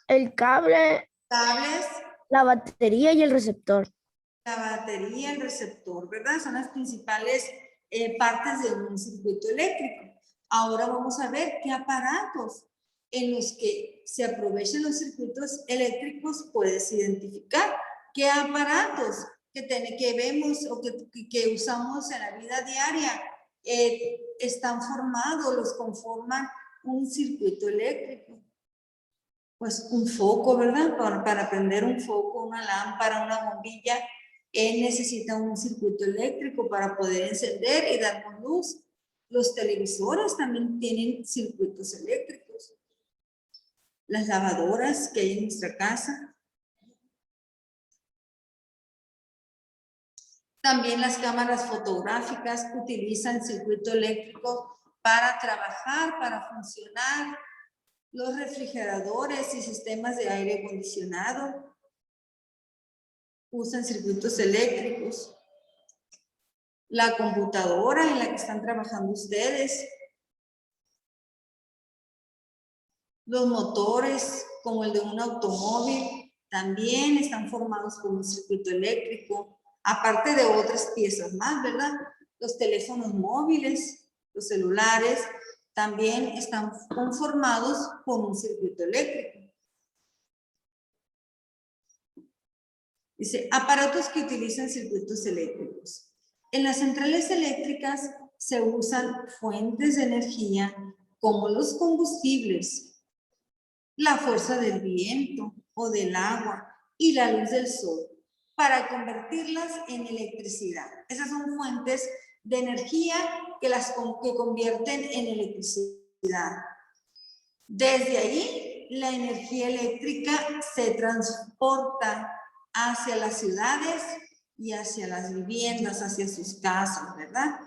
E: El cable,
A: Cables,
E: la batería y el receptor.
A: la batería, el receptor, ¿verdad? Son las principales partes de un circuito eléctrico. Ahora vamos a ver qué aparatos en los que se aprovechan los circuitos eléctricos puedes identificar. ¿Qué aparatos que vemos o que usamos en la vida diaria están formados, los conforman un circuito eléctrico? Pues un foco, ¿verdad? Para prender un foco, una lámpara, una bombilla, necesita un circuito eléctrico para poder encender y darnos luz. Los televisores también tienen circuitos eléctricos. Las lavadoras que hay en nuestra casa. También las cámaras fotográficas utilizan circuito eléctrico para trabajar, para funcionar. Los refrigeradores y sistemas de aire acondicionado usan circuitos eléctricos. La computadora en la que están trabajando ustedes. Los motores, como el de un automóvil, también están formados por un circuito eléctrico, aparte de otras piezas más, ¿verdad? Los teléfonos móviles, los celulares, también están conformados por un circuito eléctrico. Dice, aparatos que utilizan circuitos eléctricos. En las centrales eléctricas se usan fuentes de energía como los combustibles, la fuerza del viento o del agua y la luz del sol para convertirlas en electricidad. Esas son fuentes de energía que convierten en electricidad. Desde ahí, la energía eléctrica se transporta hacia las ciudades y hacia las viviendas, hacia sus casas, ¿verdad?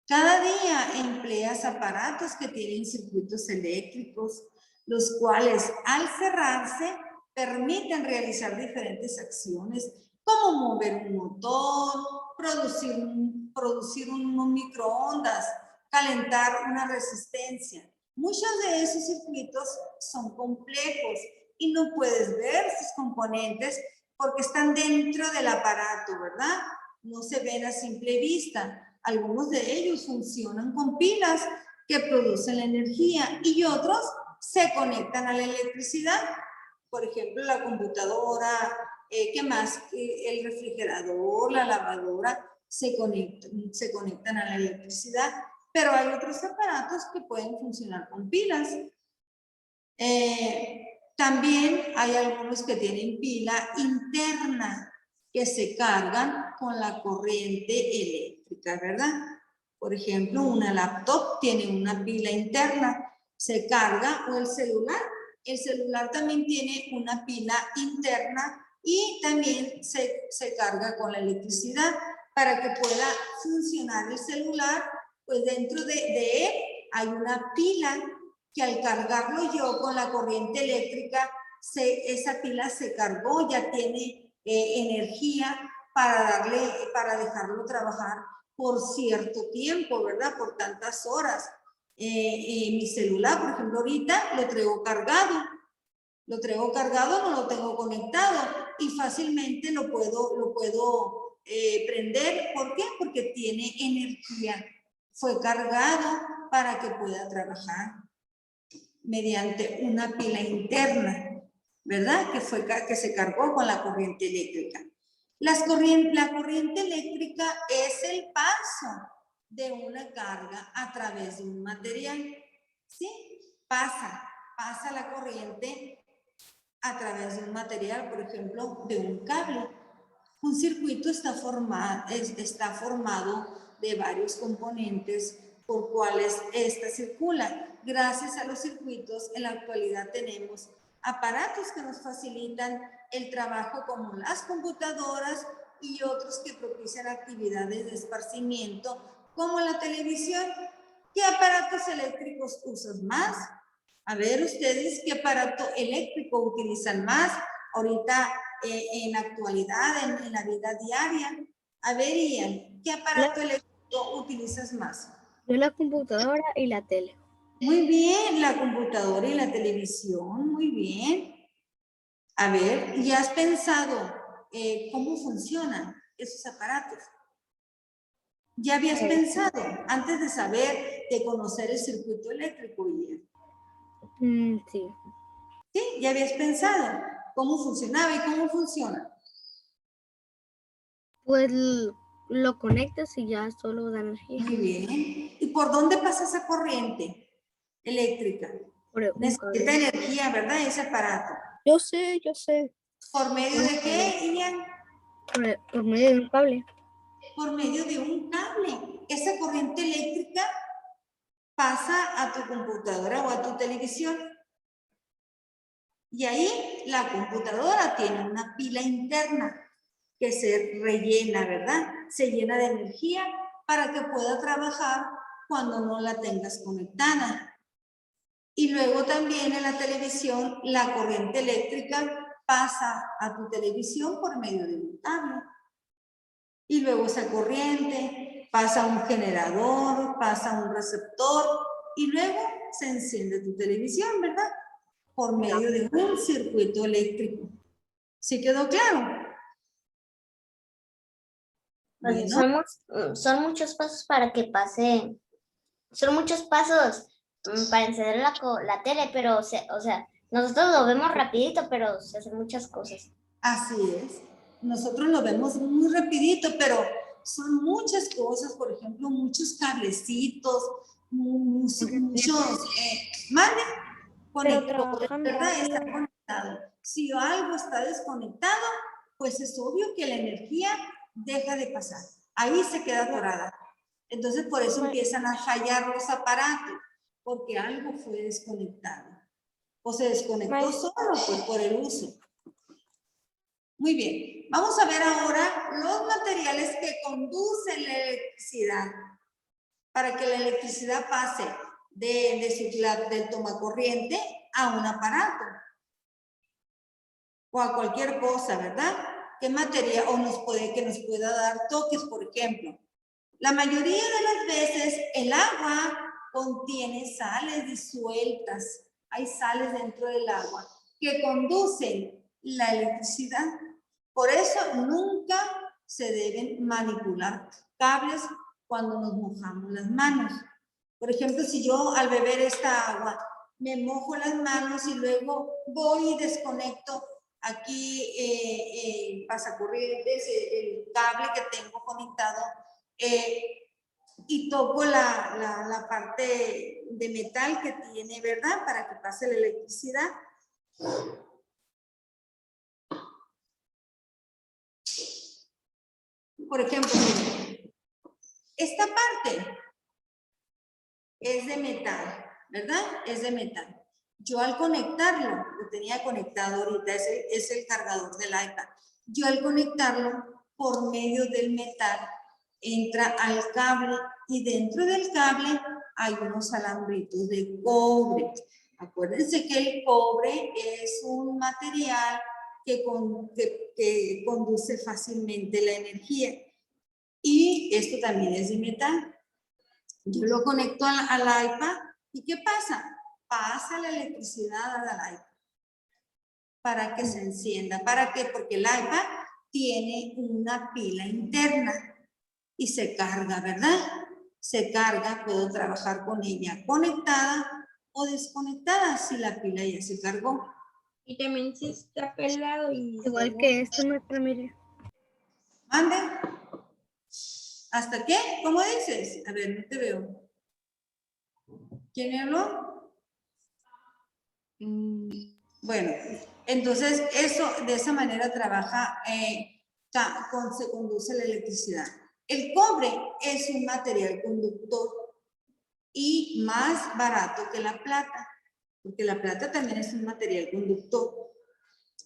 A: Cada día empleas aparatos que tienen circuitos eléctricos, los cuales al cerrarse permiten realizar diferentes acciones, como mover un motor, producir un microondas, calentar una resistencia. Muchos de esos circuitos son complejos y no puedes ver sus componentes porque están dentro del aparato, ¿verdad? No se ven a simple vista. Algunos de ellos funcionan con pilas que producen la energía y otros se conectan a la electricidad. Por ejemplo, la computadora, ¿qué más? El refrigerador, la lavadora, se conectan a la electricidad. Pero hay otros aparatos que pueden funcionar con pilas. También hay algunos que tienen pila interna que se cargan con la corriente eléctrica, ¿verdad? Por ejemplo, una laptop tiene una pila interna, se carga, o el celular también tiene una pila interna y también se carga con la electricidad para que pueda funcionar el celular. Pues dentro de él hay una pila que al cargarlo yo con la corriente eléctrica, esa pila se cargó, ya tiene energía para dejarlo trabajar por cierto tiempo, ¿verdad? Por tantas horas. Mi celular, por ejemplo, ahorita lo traigo cargado, no lo tengo conectado y fácilmente lo puedo prender. ¿Por qué? Porque tiene energía. Fue cargado para que pueda trabajar mediante una pila interna, ¿verdad? Que se cargó con la corriente eléctrica. La corriente eléctrica es el paso de una carga a través de un material, ¿sí? Pasa la corriente a través de un material, por ejemplo, de un cable. Un circuito está formado de varios componentes por cuales ésta circula. Gracias a los circuitos, en la actualidad tenemos aparatos que nos facilitan el trabajo como las computadoras y otros que propician actividades de esparcimiento como la televisión. ¿Qué aparatos eléctricos usan más? A ver ustedes, ¿qué aparato eléctrico utilizan más ahorita en la actualidad, en la vida diaria? A ver, Ian, ¿qué aparato eléctrico utilizas más?
E: Yo la computadora y la tele.
A: Muy bien, la computadora y la televisión, muy bien. A ver, ¿y has pensado cómo funcionan esos aparatos? ¿Ya habías pensado antes de saber, de conocer el circuito eléctrico, Ian?
E: Sí.
A: ¿Sí? ¿Ya habías pensado cómo funcionaba y cómo funciona?
E: Pues lo conectas y ya solo da energía.
A: Muy bien. ¿Y por dónde pasa esa corriente eléctrica?
E: Por un
A: Necesita
E: cable.
A: energía, ¿verdad? Ese aparato.
E: Yo sé.
A: ¿Por medio de qué, Ian?
E: Por medio de un cable.
A: Por medio de un cable. Esa corriente eléctrica pasa a tu computadora o a tu televisión. Y ahí la computadora tiene una pila interna que se rellena, ¿verdad? Se llena de energía para que pueda trabajar cuando no la tengas conectada. Y luego también en la televisión la corriente eléctrica pasa a tu televisión por medio de un cable. Y luego esa corriente pasa a un generador, pasa a un receptor y luego se enciende tu televisión, ¿verdad? Por medio de un circuito eléctrico. ¿Sí quedó claro?
D: Pues
A: Bueno,
D: son muchos pasos para que pase. Son muchos pasos para encender la tele, pero, o sea, nosotros lo vemos rapidito, pero se hacen muchas cosas.
A: así es. Nosotros lo vemos muy rapidito, pero son muchas cosas, por ejemplo, muchos cablecitos, muchos, mande, conectores, ¿verdad? Está conectado. Si algo está desconectado, pues es obvio que la energía deja de pasar. Ahí se queda atorada. Entonces, por eso empiezan a fallar los aparatos, porque algo fue desconectado. O se desconectó solo, pues por el uso. Muy bien, vamos a ver ahora los materiales que conducen la electricidad. Para que la electricidad pase del tomacorriente a un aparato. O a cualquier cosa, ¿verdad? ¿Qué materia que nos pueda dar toques, por ejemplo? La mayoría de las veces el agua contiene sales disueltas. Hay sales dentro del agua que conducen la electricidad. Por eso nunca se deben manipular cables cuando nos mojamos las manos. Por ejemplo, si yo al beber esta agua me mojo las manos y luego voy y desconecto aquí pasacorrientes, el cable que tengo conectado, y toco la parte de metal que tiene, ¿verdad? Para que pase la electricidad. Por ejemplo, esta parte es de metal, ¿verdad? Es de metal. Yo al conectarlo, lo tenía conectado ahorita, es el cargador del iPad. Yo al conectarlo por medio del metal, entra al cable y dentro del cable hay unos alambritos de cobre. Acuérdense que el cobre es un material que conduce fácilmente la energía. Y esto también es de metal. Yo lo conecto al iPad y ¿qué pasa? Pasa la electricidad al iPad para que se encienda. ¿Para qué? Porque el iPad tiene una pila interna y se carga, ¿verdad? Se carga, puedo trabajar con ella conectada o desconectada si la pila ya se cargó.
E: Y también si está pelado y... Igual que esto, maestra, mire.
A: ¿Mande? ¿Hasta qué? ¿Cómo dices? A ver, no te veo. ¿Quién me habló? Bueno, entonces eso de esa manera trabaja, se conduce la electricidad. El cobre es un material conductor y más barato que la plata, porque la plata también es un material conductor.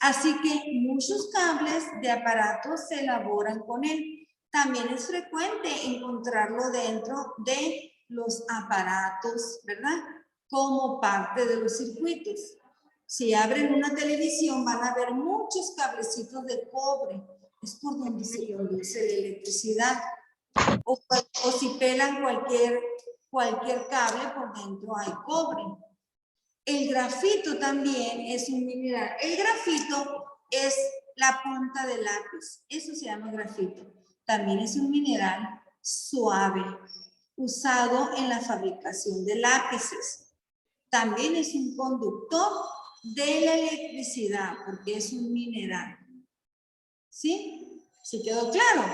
A: Así que muchos cables de aparatos se elaboran con él. También es frecuente encontrarlo dentro de los aparatos, ¿verdad? Como parte de los circuitos. Si abren una televisión van a ver muchos cablecitos de cobre. Es por donde se conduce la electricidad. O si pelan cualquier cable, por dentro hay cobre. El grafito también es un mineral. El grafito es la punta del lápiz. Eso se llama grafito. También es un mineral suave, usado en la fabricación de lápices. También es un conductor de la electricidad, porque es un mineral. ¿Sí? ¿Sí quedó claro?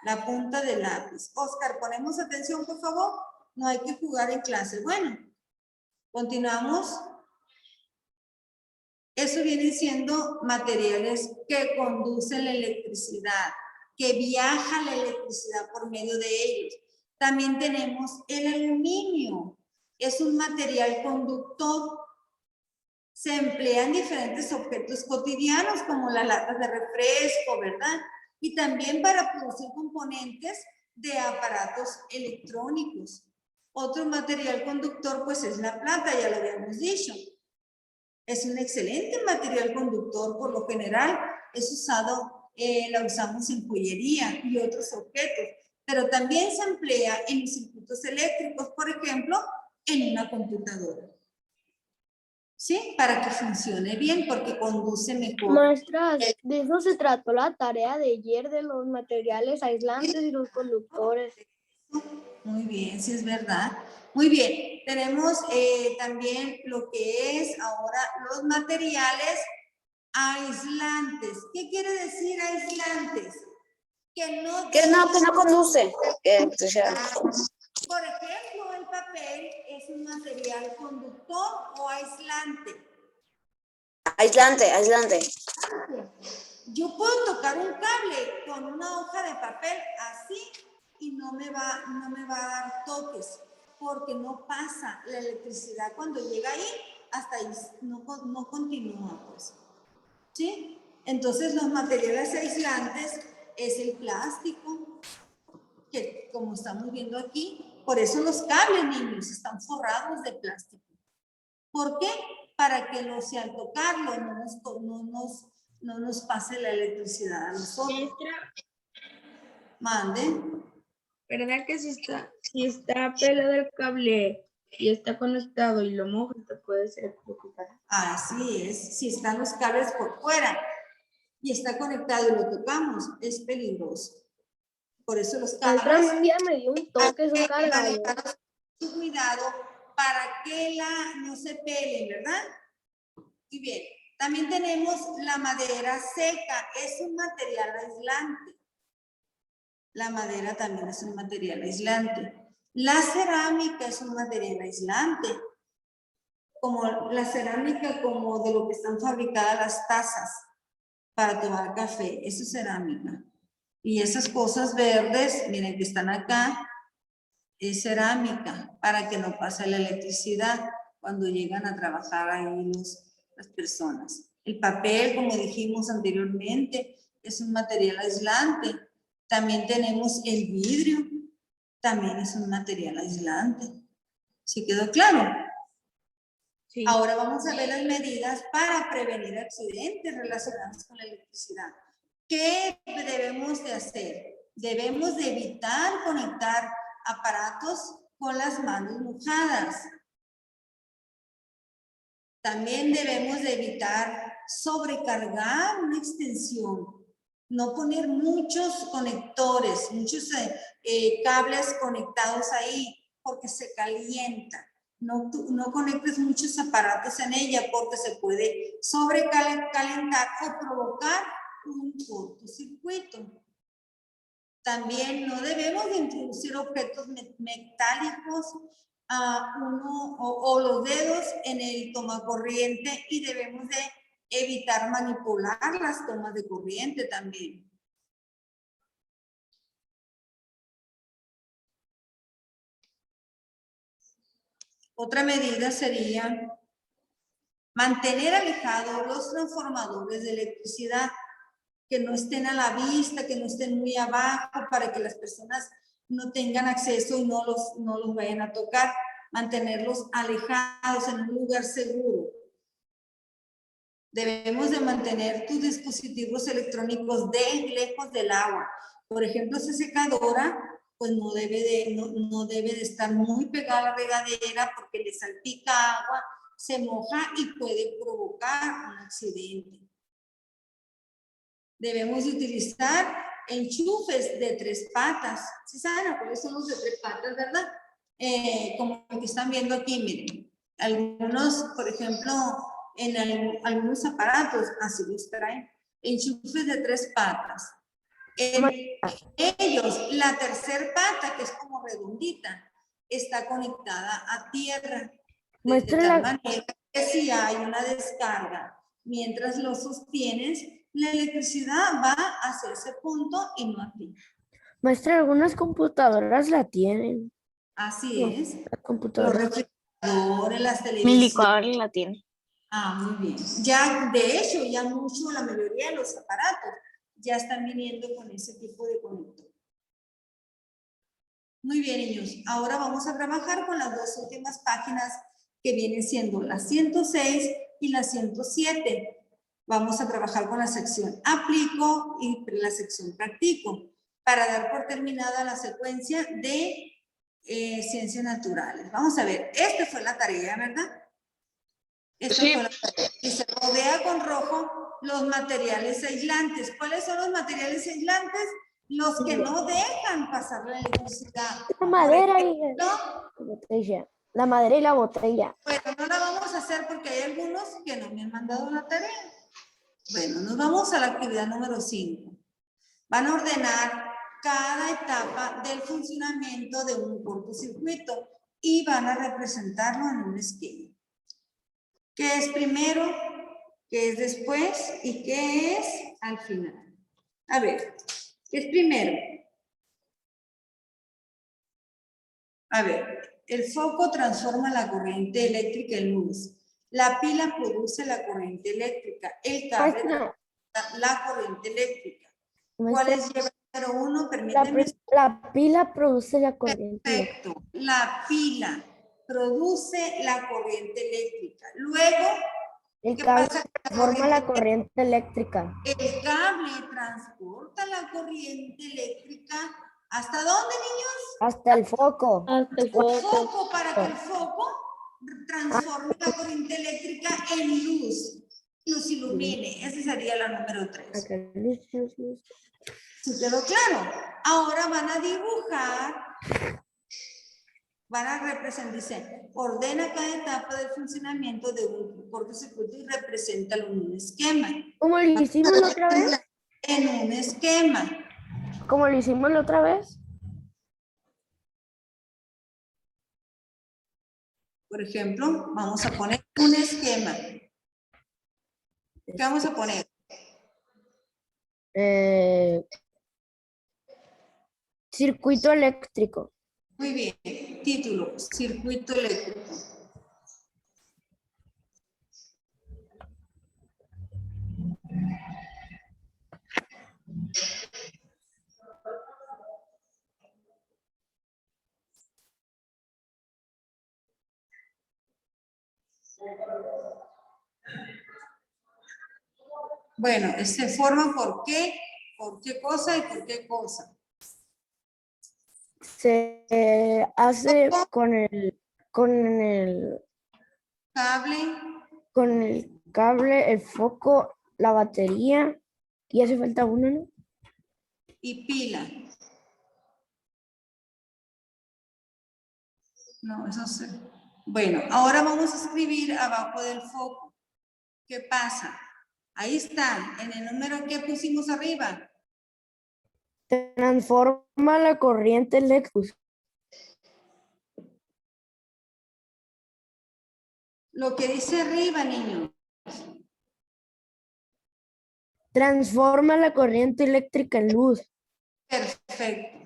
A: La punta del lápiz. Oscar, ponemos atención, por favor. No hay que jugar en clase. Bueno, continuamos. Eso viene siendo materiales que conducen la electricidad, que viaja la electricidad por medio de ellos. También tenemos el aluminio. Es un material conductor. Se emplea en diferentes objetos cotidianos como las latas de refresco, ¿verdad? Y también para producir componentes de aparatos electrónicos. Otro material conductor pues es la plata, ya lo habíamos dicho. Es un excelente material conductor, por lo general es usado, la usamos en joyería y otros objetos, pero también se emplea en los circuitos eléctricos, por ejemplo, en una computadora. ¿Sí? Para que funcione bien, porque conduce mejor.
E: Maestras, de eso se trató la tarea de ayer de los materiales aislantes y los conductores.
A: Muy bien, sí es verdad. Muy bien, tenemos también lo que es ahora los materiales aislantes. ¿Qué quiere decir aislantes? Que no
G: conduce.
A: Por ejemplo, el papel es un material conductor o aislante.
G: Aislante.
A: Yo puedo tocar un cable con una hoja de papel así y no me va a dar toques porque no pasa la electricidad cuando llega ahí, hasta ahí no continúa, pues. ¿Sí? Entonces los materiales aislantes es el plástico, que como estamos viendo aquí, por eso los cables, niños, están forrados de plástico. ¿Por qué? Para que si al tocarlo no nos pase la electricidad a nosotros. Mande.
H: ¿Verdad que si está pelado el cable y está conectado y lo mojas, te puede ser preocupante?
A: Así es, si están los cables por fuera y está conectado y lo tocamos, es peligroso. Por eso los cables...
E: Un día me dio un toque, es un cargador.
A: Cuidado para que no se peleen, ¿verdad? Muy bien. También tenemos la madera seca, es un material aislante. La madera también es un material aislante. La cerámica es un material aislante. Como la cerámica, como de lo que están fabricadas las tazas para tomar café, eso es cerámica. Y esas cosas verdes, miren que están acá, es cerámica para que no pase la electricidad cuando llegan a trabajar ahí las personas. El papel, como dijimos anteriormente, es un material aislante. También tenemos el vidrio, también es un material aislante. ¿Sí quedó claro?
H: Sí.
A: Ahora vamos a ver las medidas para prevenir accidentes relacionados con la electricidad. ¿Qué debemos de hacer? Debemos de evitar conectar aparatos con las manos mojadas. También debemos de evitar sobrecargar una extensión. No poner muchos conectores, muchos cables conectados ahí porque se calienta. No conectes muchos aparatos en ella porque se puede sobrecalentar o provocar un cortocircuito. También no debemos de introducir objetos metálicos o los dedos en el tomacorriente y debemos de evitar manipular las tomas de corriente también. Otra medida sería Mantener alejados los transformadores de electricidad, que no estén a la vista, que no estén muy abajo, para que las personas no tengan acceso y no los vayan a tocar. Mantenerlos alejados en un lugar seguro. Debemos de mantener tus dispositivos electrónicos lejos del agua. Por ejemplo, esa secadora, pues no debe de estar muy pegada a la regadera porque le salpica agua, se moja y puede provocar un accidente. Debemos de utilizar enchufes de 3 patas. ¿Sí saben cuáles son los de 3 patas, verdad? Como lo que están viendo aquí, miren. Algunos, por ejemplo, en algunos aparatos, así los traen, enchufes de 3 patas. En ellos, la tercera pata, que es como redondita, está conectada a tierra. De tal manera que si hay una descarga, mientras lo sostienes, la electricidad va hacia ese punto y no a ti.
G: Maestra, algunas computadoras la tienen.
A: Así es.
G: Las
A: Los
G: computadoras.
A: refrigeradores, las
B: Mi
A: televisiones.
B: licuadora la tiene.
A: Ah, muy bien. Ya, de hecho, ya mucho, la mayoría de los aparatos ya están viniendo con ese tipo de conector. Muy bien, niños. Ahora vamos a trabajar con las 2 últimas páginas que vienen siendo la 106 y la 107. Vamos a trabajar con la sección aplico y la sección practico para dar por terminada la secuencia de ciencias naturales. Vamos a ver, esta fue la tarea, ¿verdad? Esta fue la tarea. Y se rodea con rojo los materiales aislantes. ¿Cuáles son los materiales aislantes? Los que no dejan pasar la electricidad.
G: La madera y
A: ¿No?
G: la botella. La madera y la botella.
A: Bueno, no la vamos a hacer porque hay algunos que no me han mandado la tarea. Bueno, nos vamos a la actividad número 5. Van a ordenar cada etapa del funcionamiento de un cortocircuito y van a representarlo en un esquema. ¿Qué es primero? ¿Qué es después? ¿Y qué es al final? A ver, ¿qué es primero? A ver, el foco transforma la corriente eléctrica en luz. La pila produce la corriente eléctrica. El cable
G: Maestra,
A: transforma la corriente eléctrica. ¿Cuál
G: maestra,
A: es lleva número 1? Permíteme.
G: la pila produce la corriente.
A: Perfecto. La pila produce la corriente eléctrica. Luego,
G: El
A: ¿qué
G: cable
A: pasa con la
G: transforma la
A: corriente?
G: corriente eléctrica.
A: El cable transporta la corriente eléctrica. ¿Hasta dónde, niños?
G: Hasta el foco.
E: Hasta el
A: El
E: foco.
A: foco, para que el foco transforme la corriente eléctrica en luz. Nos ilumine. Esa sería la número 3.
G: Acá, luz, luz, luz.
A: ¿Sí quedó claro? Ahora van a dibujar, van a representar, dice, ordena cada etapa del funcionamiento de un cortocircuito y represéntalo en un esquema.
G: ¿Cómo lo hicimos la otra vez?
A: En un esquema.
G: ¿Cómo lo hicimos la otra vez?
A: Por ejemplo, vamos a poner un esquema. ¿Qué vamos a poner?
G: Circuito eléctrico.
A: Muy bien. Título, circuito eléctrico. Bueno, se forma por qué cosa y por qué cosa.
G: Se hace con el cable, el foco, la batería, y hace falta uno, ¿no?
A: Y pila. No, eso sí. Bueno, ahora vamos a escribir abajo del foco. ¿Qué pasa? Ahí está, en el número que pusimos arriba.
G: Transforma la corriente eléctrica.
A: Lo que dice arriba, niño.
G: Transforma la corriente eléctrica en luz.
A: Perfecto.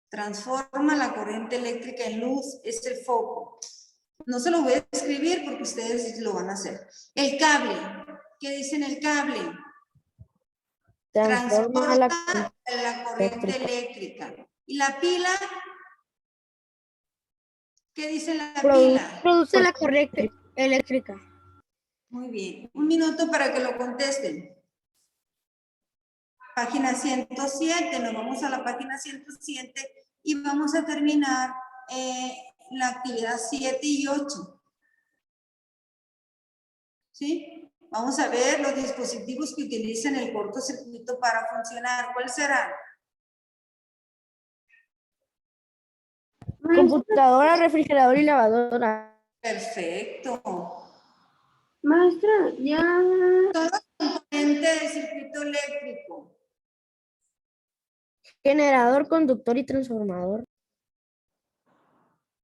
A: Transforma la corriente eléctrica en luz, es el foco. No se lo voy a escribir porque ustedes lo van a hacer. El cable. ¿Qué dicen el cable?
G: Transforma la
A: La corriente eléctrica. ¿Y la pila? ¿Qué dice la pila?
E: Produce la corriente eléctrica.
A: Muy bien. Un minuto para que lo contesten. Página 107. Nos vamos a la página 107 y vamos a terminar la actividad 7 y 8. ¿Sí? Vamos a ver los dispositivos que utilizan el cortocircuito para funcionar. ¿Cuál será?
G: computadora, refrigerador y lavadora.
A: Perfecto.
H: Maestra, ya.
A: Componente del circuito eléctrico.
G: Generador, conductor y transformador.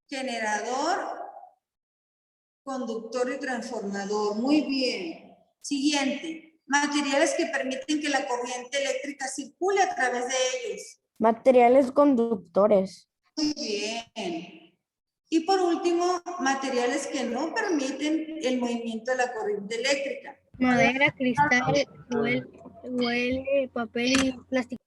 A: Generador, conductor y transformador. Muy bien. Siguiente. Materiales que permiten que la corriente eléctrica circule a través de ellos.
G: Materiales conductores.
A: Muy bien. Y por último, materiales que no permiten el movimiento de la corriente eléctrica.
E: Madera, cristal, huele, papel y plástico.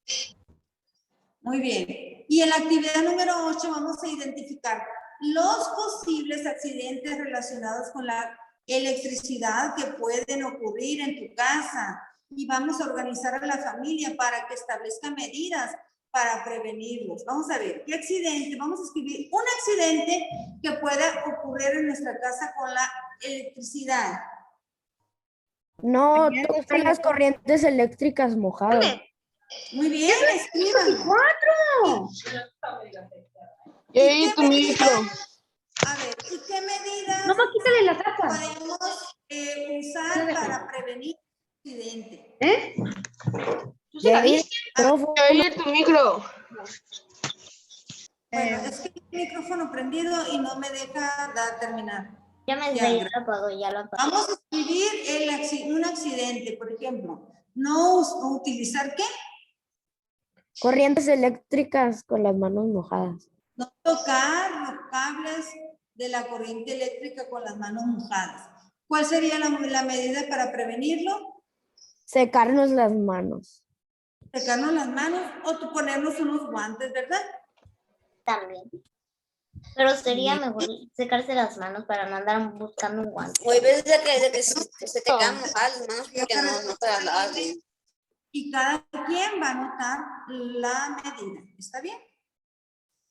A: Muy bien. Y en la actividad número 8 vamos a identificar los posibles accidentes relacionados con la electricidad que pueden ocurrir en tu casa. Y vamos a organizar a la familia para que establezca medidas para prevenirlos. Vamos a ver, ¿qué accidente? Vamos a escribir un accidente que pueda ocurrir en nuestra casa con la electricidad.
G: No tocar las corrientes eléctricas mojadas.
A: Muy bien, escriban.
H: Ey, tu micro.
A: A ver, ¿y qué medidas
F: No, quítale la tapa.
A: podemos usar para prevenir accidente?
G: De ahí el micrófono.
H: Ey, tu micro.
A: Bueno, es que mi micrófono prendido y no me deja terminar.
D: Ya me
A: Ya,
D: ya lo apago, ya lo apago.
A: Vamos a escribir un accidente, por ejemplo. No utilizar ¿qué?
G: Corrientes eléctricas con las manos mojadas.
A: No tocar los cables de la corriente eléctrica con las manos mojadas. ¿Cuál sería la medida para prevenirlo?
G: Secarnos las manos.
A: Secarnos las manos o ponernos unos guantes, ¿verdad?
D: También. Pero sería mejor secarse las manos para no andar buscando un guante.
I: O hay veces de que se te quedan mojadas las manos porque no te las lavas bien.
A: Y cada quien va a anotar la medida. ¿Está bien?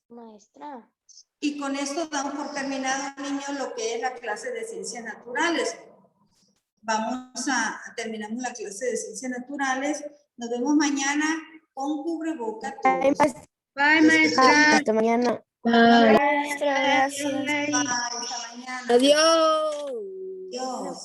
D: Maestra.
A: Y con esto damos por terminado, niños, lo que es la clase de ciencias naturales. Terminamos la clase de ciencias naturales. Nos vemos mañana con cubrebocas todos.
E: Bye, maestra.
G: Hasta mañana.
B: Maestra, gracias.
A: Bye, hasta mañana.
H: Adiós.
A: Adiós.